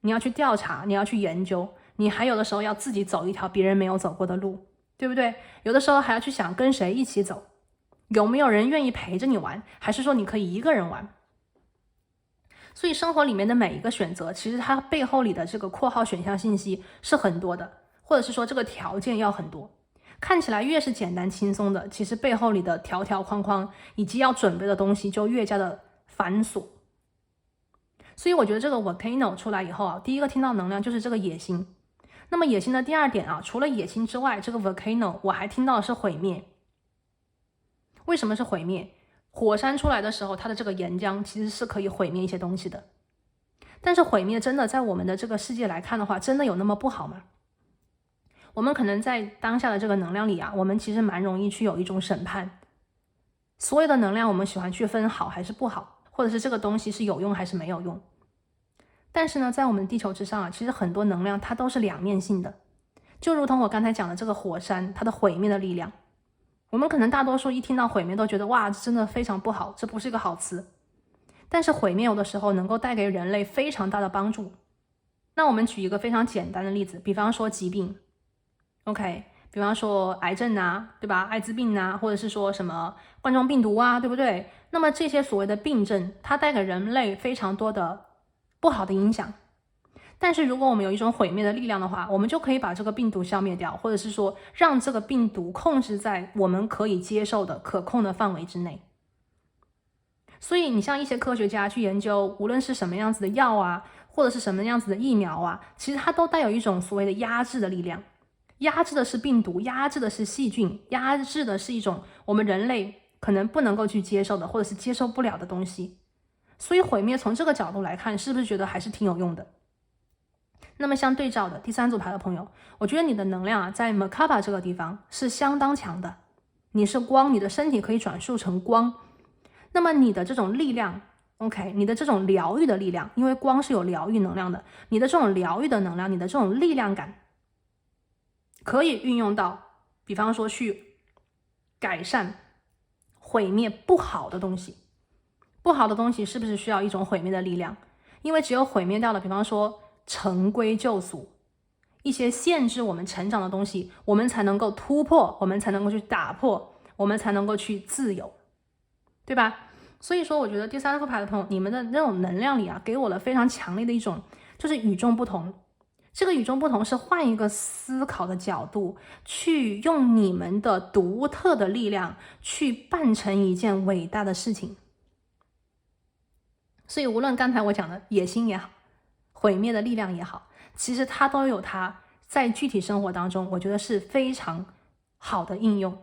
你要去调查，你要去研究，你还有的时候要自己走一条别人没有走过的路，对不对？有的时候还要去想跟谁一起走，有没有人愿意陪着你玩，还是说你可以一个人玩。所以生活里面的每一个选择，其实它背后里的这个括号选项信息是很多的，或者是说这个条件要很多。看起来越是简单轻松的，其实背后里的条条框框以及要准备的东西就越加的繁琐。所以我觉得这个 volcano 出来以后啊，第一个听到能量就是这个野心。那么野心的第二点啊，除了野心之外，这个 volcano 我还听到的是毁灭。为什么是毁灭？火山出来的时候，它的这个岩浆其实是可以毁灭一些东西的。但是毁灭真的在我们的这个世界来看的话，真的有那么不好吗？我们可能在当下的这个能量里啊，我们其实蛮容易去有一种审判。所有的能量我们喜欢去分好还是不好，或者是这个东西是有用还是没有用。但是呢，在我们地球之上啊，其实很多能量它都是两面性的。就如同我刚才讲的这个火山，它的毁灭的力量，我们可能大多数一听到毁灭都觉得哇，真的非常不好，这不是一个好词。但是毁灭有的时候能够带给人类非常大的帮助。那我们举一个非常简单的例子，比方说疾病 OK， 比方说癌症啊，对吧？艾滋病啊，或者是说什么冠状病毒啊，对不对？那么这些所谓的病症，它带给人类非常多的不好的影响。但是如果我们有一种毁灭的力量的话，我们就可以把这个病毒消灭掉，或者是说让这个病毒控制在我们可以接受的可控的范围之内。所以你像一些科学家去研究，无论是什么样子的药啊，或者是什么样子的疫苗啊，其实它都带有一种所谓的压制的力量。压制的是病毒，压制的是细菌，压制的是一种我们人类可能不能够去接受的，或者是接受不了的东西。所以毁灭从这个角度来看，是不是觉得还是挺有用的？那么相对照的第三组牌的朋友，我觉得你的能量啊，在 Merkaba 这个地方是相当强的。你是光，你的身体可以转述成光。那么你的这种力量 OK， 你的这种疗愈的力量，因为光是有疗愈能量的，你的这种疗愈的能量，你的这种力量感可以运用到，比方说去改善毁灭不好的东西。不好的东西是不是需要一种毁灭的力量？因为只有毁灭掉了，比方说尘归旧俗，一些限制我们成长的东西，我们才能够突破，我们才能够去打破，我们才能够去自由，对吧？所以说我觉得第三副牌的朋友，你们的那种能量里啊，给我了非常强烈的一种就是与众不同。这个与众不同是换一个思考的角度，去用你们的独特的力量去办成一件伟大的事情。所以无论刚才我讲的野心也好，毁灭的力量也好，其实它都有它在具体生活当中我觉得是非常好的应用。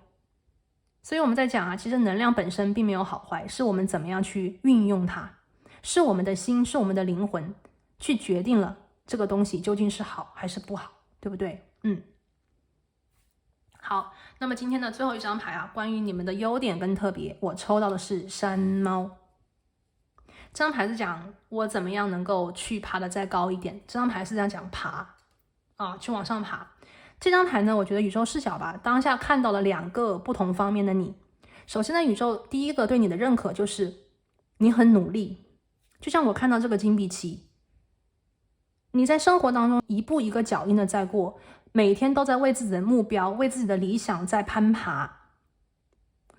所以我们在讲啊，其实能量本身并没有好坏，是我们怎么样去运用它，是我们的心，是我们的灵魂去决定了这个东西究竟是好还是不好，对不对？好，那么今天的最后一张牌啊，关于你们的优点跟特别，我抽到的是山猫。这张牌是讲我怎么样能够去爬得再高一点，这张牌是这样讲爬啊，去往上爬。这张牌呢，我觉得宇宙视角吧，当下看到了两个不同方面的你。首先呢，宇宙第一个对你的认可就是你很努力，就像我看到这个金币期，你在生活当中一步一个脚印的在过，每天都在为自己的目标，为自己的理想在攀爬。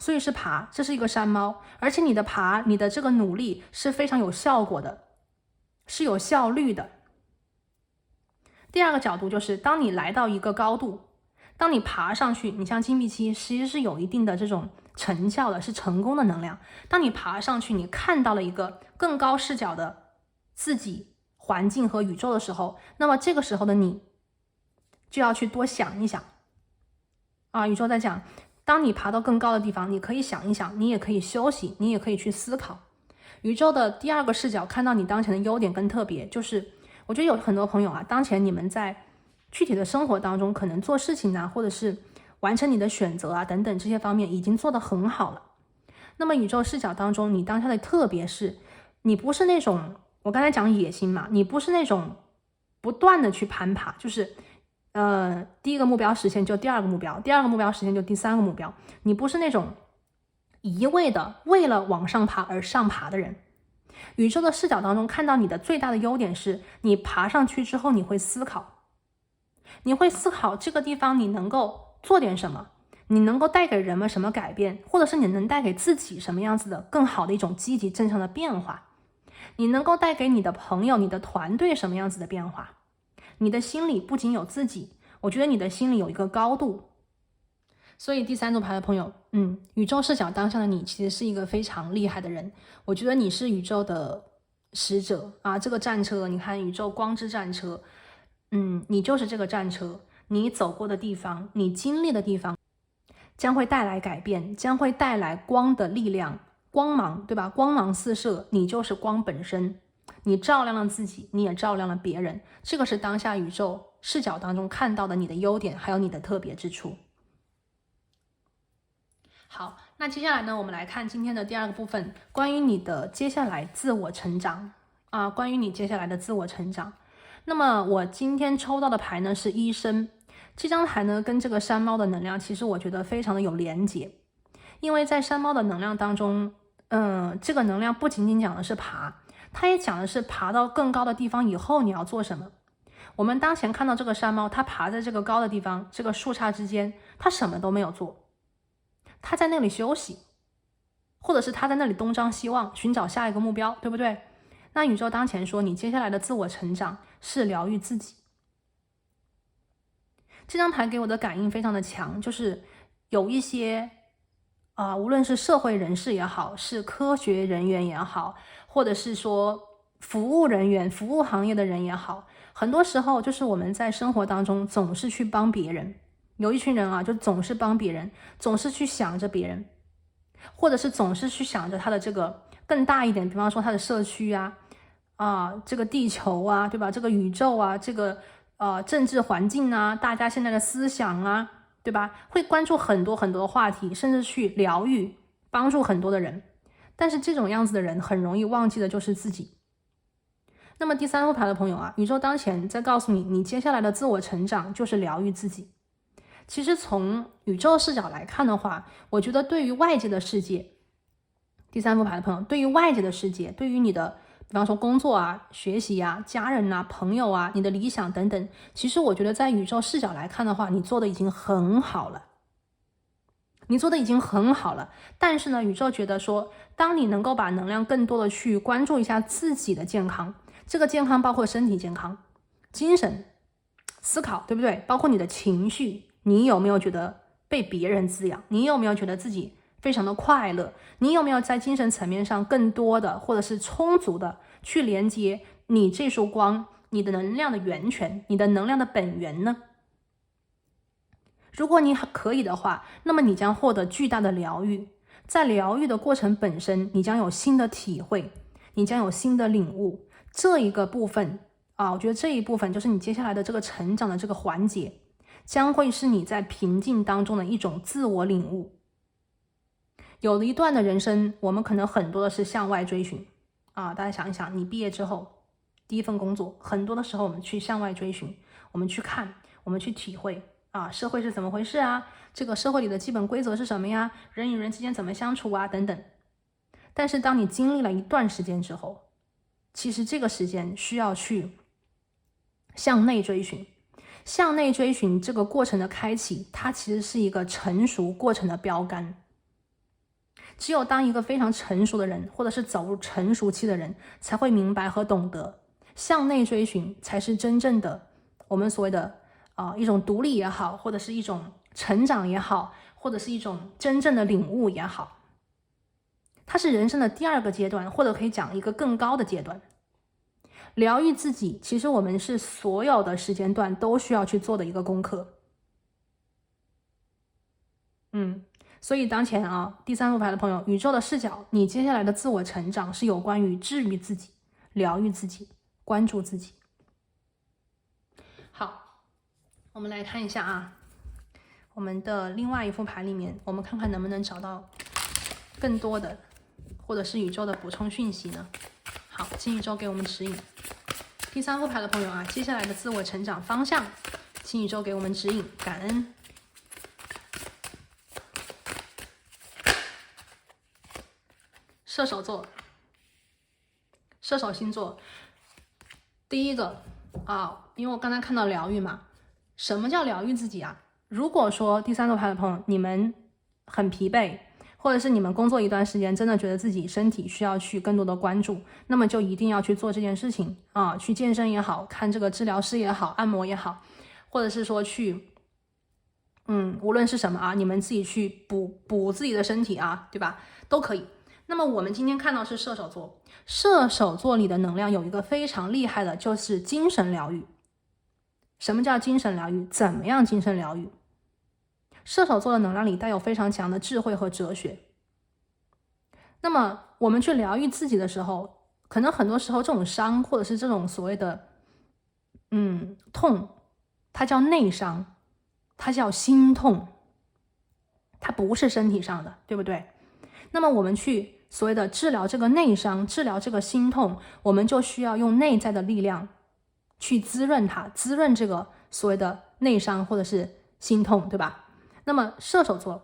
所以是爬，这是一个山猫，而且你的爬，你的这个努力是非常有效果的，是有效率的。第二个角度就是，当你来到一个高度，当你爬上去，你像金币期其实是有一定的这种成效的，是成功的能量。当你爬上去，你看到了一个更高视角的自己、环境和宇宙的时候，那么这个时候的你就要去多想一想啊。宇宙在讲，当你爬到更高的地方，你可以想一想，你也可以休息，你也可以去思考。宇宙的第二个视角看到你当前的优点跟特别，就是我觉得有很多朋友啊，当前你们在具体的生活当中，可能做事情啊，或者是完成你的选择啊等等这些方面已经做得很好了。那么宇宙视角当中，你当下的特别是，你不是那种我刚才讲野心嘛，你不是那种不断的去攀爬，就是第一个目标实现就第二个目标，第二个目标实现就第三个目标，你不是那种一味的为了往上爬而上爬的人。宇宙的视角当中看到你的最大的优点是，你爬上去之后你会思考，你会思考这个地方你能够做点什么，你能够带给人们什么改变，或者是你能带给自己什么样子的更好的一种积极正向的变化，你能够带给你的朋友、你的团队什么样子的变化。你的心里不仅有自己，我觉得你的心里有一个高度。所以第三组牌的朋友，宇宙视角当下的你其实是一个非常厉害的人，我觉得你是宇宙的使者啊，这个战车，你看宇宙光之战车，你就是这个战车，你走过的地方，你经历的地方，将会带来改变，将会带来光的力量，光芒，对吧？光芒四射，你就是光本身，你照亮了自己，你也照亮了别人，这个是当下宇宙视角当中看到的你的优点，还有你的特别之处。好，那接下来呢，我们来看今天的第二个部分，关于你的接下来自我成长啊，关于你接下来的自我成长。那么我今天抽到的牌呢是医生，这张牌呢跟这个山猫的能量其实我觉得非常的有连结，因为在山猫的能量当中，这个能量不仅仅讲的是爬，它也讲的是爬到更高的地方以后你要做什么。我们当前看到这个山猫，它爬在这个高的地方，这个树杈之间，它什么都没有做，他在那里休息，或者是他在那里东张西望，寻找下一个目标，对不对？那宇宙当前说，你接下来的自我成长是疗愈自己。这张牌给我的感应非常的强，就是有一些无论是社会人士也好，是科学人员也好，或者是说服务人员、服务行业的人也好，很多时候就是我们在生活当中总是去帮别人。有一群人啊，就总是帮别人，总是去想着别人，或者是总是去想着他的这个更大一点，比方说他的社区这个地球啊，对吧？这个宇宙啊，这个政治环境啊，大家现在的思想啊，对吧？会关注很多很多的话题，甚至去疗愈、帮助很多的人。但是这种样子的人很容易忘记的就是自己。那么第三副牌的朋友啊，宇宙当前在告诉你，你接下来的自我成长就是疗愈自己。其实从宇宙视角来看的话，我觉得对于外界的世界，第三副牌的朋友，对于外界的世界，对于你的比方说工作啊、学习啊、家人啊、朋友啊、你的理想等等，其实我觉得在宇宙视角来看的话，你做的已经很好了，你做的已经很好了。但是呢，宇宙觉得说，当你能够把能量更多的去关注一下自己的健康，这个健康包括身体健康、精神、思考，对不对？包括你的情绪，你有没有觉得被别人滋养？你有没有觉得自己非常的快乐？你有没有在精神层面上更多的或者是充足的去连接你这束光，你的能量的源泉，你的能量的本源呢？如果你可以的话，那么你将获得巨大的疗愈。在疗愈的过程本身，你将有新的体会，你将有新的领悟。这一个部分我觉得这一部分就是你接下来的这个成长的这个环节，将会是你在平静当中的一种自我领悟。有了一段的人生，我们可能很多的是向外追寻大家想一想，你毕业之后第一份工作，很多的时候我们去向外追寻，我们去看，我们去体会社会是怎么回事啊，这个社会里的基本规则是什么呀，人与人之间怎么相处啊等等。但是当你经历了一段时间之后，其实这个时间需要去向内追寻，向内追寻这个过程的开启，它其实是一个成熟过程的标杆。只有当一个非常成熟的人，或者是走入成熟期的人，才会明白和懂得，向内追寻才是真正的我们所谓的一种独立也好，或者是一种成长也好，或者是一种真正的领悟也好，它是人生的第二个阶段，或者可以讲一个更高的阶段。疗愈自己，其实我们是所有的时间段都需要去做的一个功课。所以当前第三副牌的朋友，宇宙的视角，你接下来的自我成长是有关于治愈自己、疗愈自己、关注自己。好，我们来看一下我们的另外一副牌里面，我们看看能不能找到更多的，或者是宇宙的补充讯息呢？好，请宇宙给我们指引。第3副牌的朋友啊，接下来的自我成长方向，请宇宙给我们指引，感恩。射手座，射手星座，第一个啊，因为我刚才看到疗愈嘛，什么叫疗愈自己啊？如果说第3个牌的朋友，你们很疲惫，或者是你们工作一段时间，真的觉得自己身体需要去更多的关注，那么就一定要去做这件事情啊，去健身也好，看这个治疗师也好，按摩也好，或者是说去，无论是什么啊，你们自己去补自己的身体啊，对吧？都可以。那么我们今天看到是射手座，射手座里的能量有一个非常厉害的，就是精神疗愈。什么叫精神疗愈？怎么样精神疗愈？射手座的能量里带有非常强的智慧和哲学。那么我们去疗愈自己的时候，可能很多时候这种伤，或者是这种所谓的痛，它叫内伤，它叫心痛，它不是身体上的，对不对？那么我们去所谓的治疗这个内伤，治疗这个心痛，我们就需要用内在的力量去滋润它，滋润这个所谓的内伤或者是心痛，对吧？那么射手座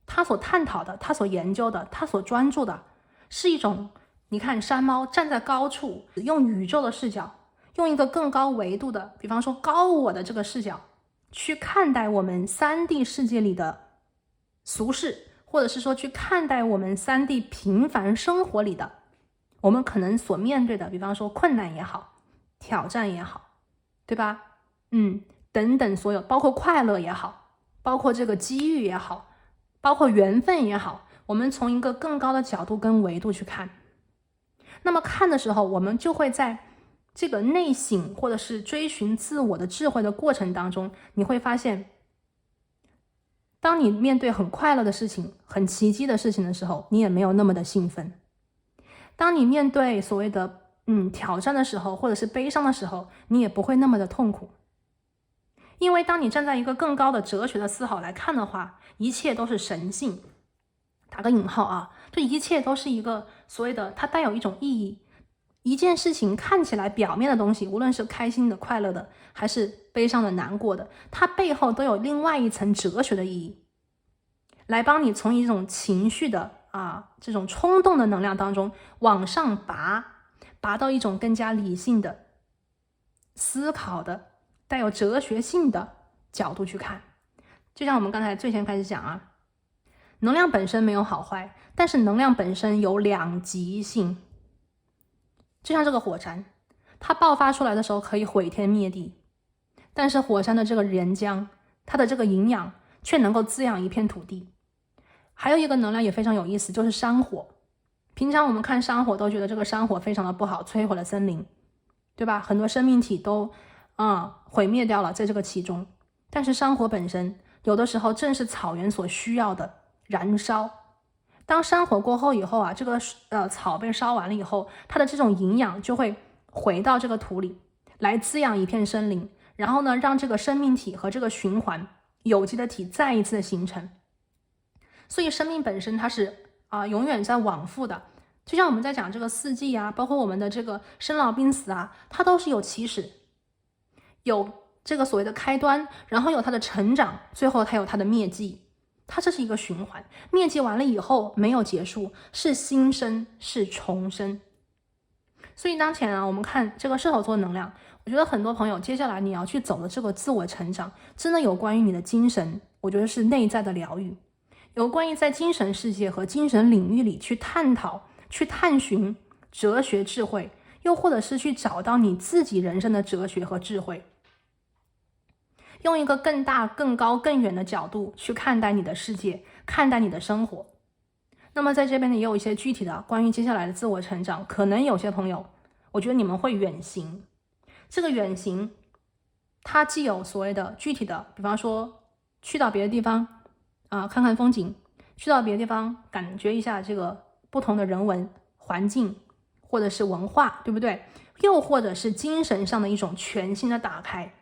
他所探讨的，他所研究的，他所专注的是一种，你看山猫站在高处，用宇宙的视角，用一个更高维度的，比方说高我的这个视角去看待我们3D 世界里的俗事，或者是说去看待我们3D 平凡生活里的我们可能所面对的，比方说困难也好，挑战也好，对吧？等等，所有包括快乐也好，包括这个机遇也好，包括缘分也好，我们从一个更高的角度跟维度去看。那么看的时候，我们就会在这个内省或者是追寻自我的智慧的过程当中，你会发现，当你面对很快乐的事情，很奇迹的事情的时候，你也没有那么的兴奋。当你面对所谓的挑战的时候，或者是悲伤的时候，你也不会那么的痛苦。因为当你站在一个更高的哲学的思考来看的话，一切都是神性，打个引号啊，这一切都是一个所谓的，它带有一种意义。一件事情看起来表面的东西，无论是开心的、快乐的，还是悲伤的、难过的，它背后都有另外一层哲学的意义，来帮你从一种情绪的这种冲动的能量当中往上拔到一种更加理性的思考的带有哲学性的角度去看。就像我们刚才最先开始讲能量本身没有好坏，但是能量本身有两极性。就像这个火山，它爆发出来的时候可以毁天灭地，但是火山的这个岩浆，它的这个营养却能够滋养一片土地。还有一个能量也非常有意思，就是山火。平常我们看山火都觉得这个山火非常的不好，摧毁了森林，对吧？很多生命体都毁灭掉了在这个其中。但是山火本身有的时候正是草原所需要的燃烧。当山火过后以后这个草被烧完了以后，它的这种营养就会回到这个土里来滋养一片森林，然后呢让这个生命体和这个循环有机的体再一次的形成。所以生命本身它是永远在往复的，就像我们在讲这个四季包括我们的这个生老病死它都是有起始，有这个所谓的开端，然后有它的成长，最后它有它的灭迹。它这是一个循环，灭迹完了以后没有结束，是新生，是重生。所以当前我们看这个射手座能量，我觉得很多朋友接下来你要去走的这个自我成长，真的有关于你的精神，我觉得是内在的疗愈，有关于在精神世界和精神领域里去探讨、去探寻哲学智慧，又或者是去找到你自己人生的哲学和智慧，用一个更大、更高、更远的角度去看待你的世界，看待你的生活。那么在这边呢，也有一些具体的关于接下来的自我成长，可能有些朋友我觉得你们会远行。这个远行它既有所谓的具体的，比方说去到别的地方看看风景，去到别的地方感觉一下这个不同的人文环境或者是文化，对不对？又或者是精神上的一种全新的打开。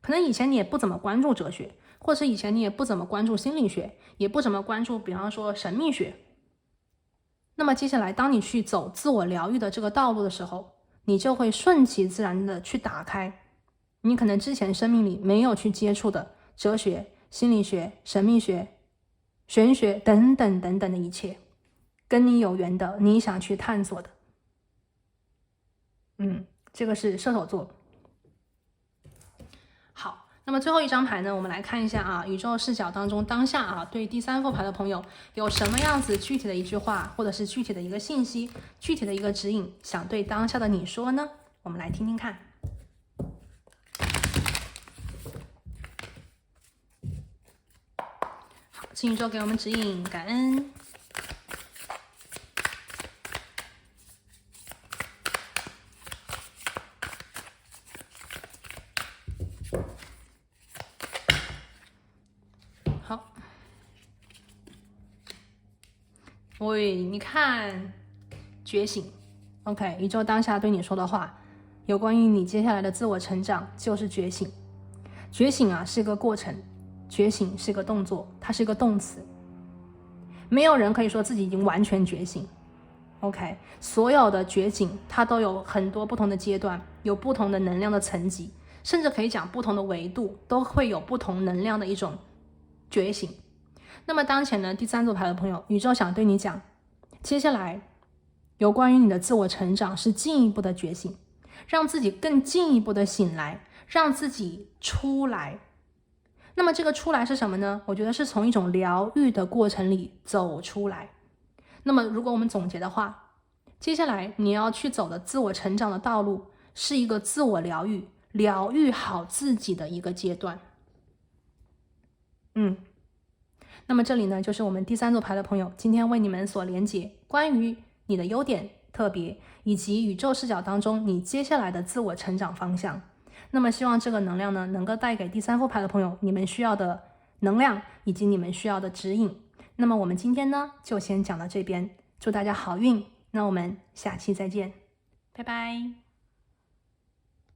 可能以前你也不怎么关注哲学，或者是以前你也不怎么关注心理学，也不怎么关注比方说神秘学，那么接下来，当你去走自我疗愈的这个道路的时候，你就会顺其自然的去打开你可能之前生命里没有去接触的哲学、心理学、神秘学、玄学等等等等的一切，跟你有缘的，你想去探索的。这个是射手座。好，那么最后一张牌呢，我们来看一下啊，宇宙视角当中当下啊，对第三副牌的朋友有什么样子具体的一句话，或者是具体的一个信息，具体的一个指引，想对当下的你说呢？我们来听听看。好，请宇宙给我们指引，感恩。好，喂，你看，觉醒 ，OK， 宇宙当下对你说的话，有关于你接下来的自我成长，就是觉醒。觉醒啊，是个过程，觉醒是个动作，它是一个动词。没有人可以说自己已经完全觉醒 ，OK， 所有的觉醒，它都有很多不同的阶段，有不同的能量的层级，甚至可以讲不同的维度，都会有不同能量的一种觉醒。那么当前呢，第三组牌的朋友，宇宙想对你讲，接下来有关于你的自我成长是进一步的觉醒，让自己更进一步的醒来，让自己出来。那么这个出来是什么呢？我觉得是从一种疗愈的过程里走出来。那么如果我们总结的话，接下来你要去走的自我成长的道路是一个自我疗愈，疗愈好自己的一个阶段。那么这里呢，就是我们第三组牌的朋友今天为你们所连结关于你的优点、特别以及宇宙视角当中你接下来的自我成长方向。那么希望这个能量呢，能够带给第三副牌的朋友你们需要的能量以及你们需要的指引。那么我们今天呢，就先讲到这边，祝大家好运。那我们下期再见，拜拜。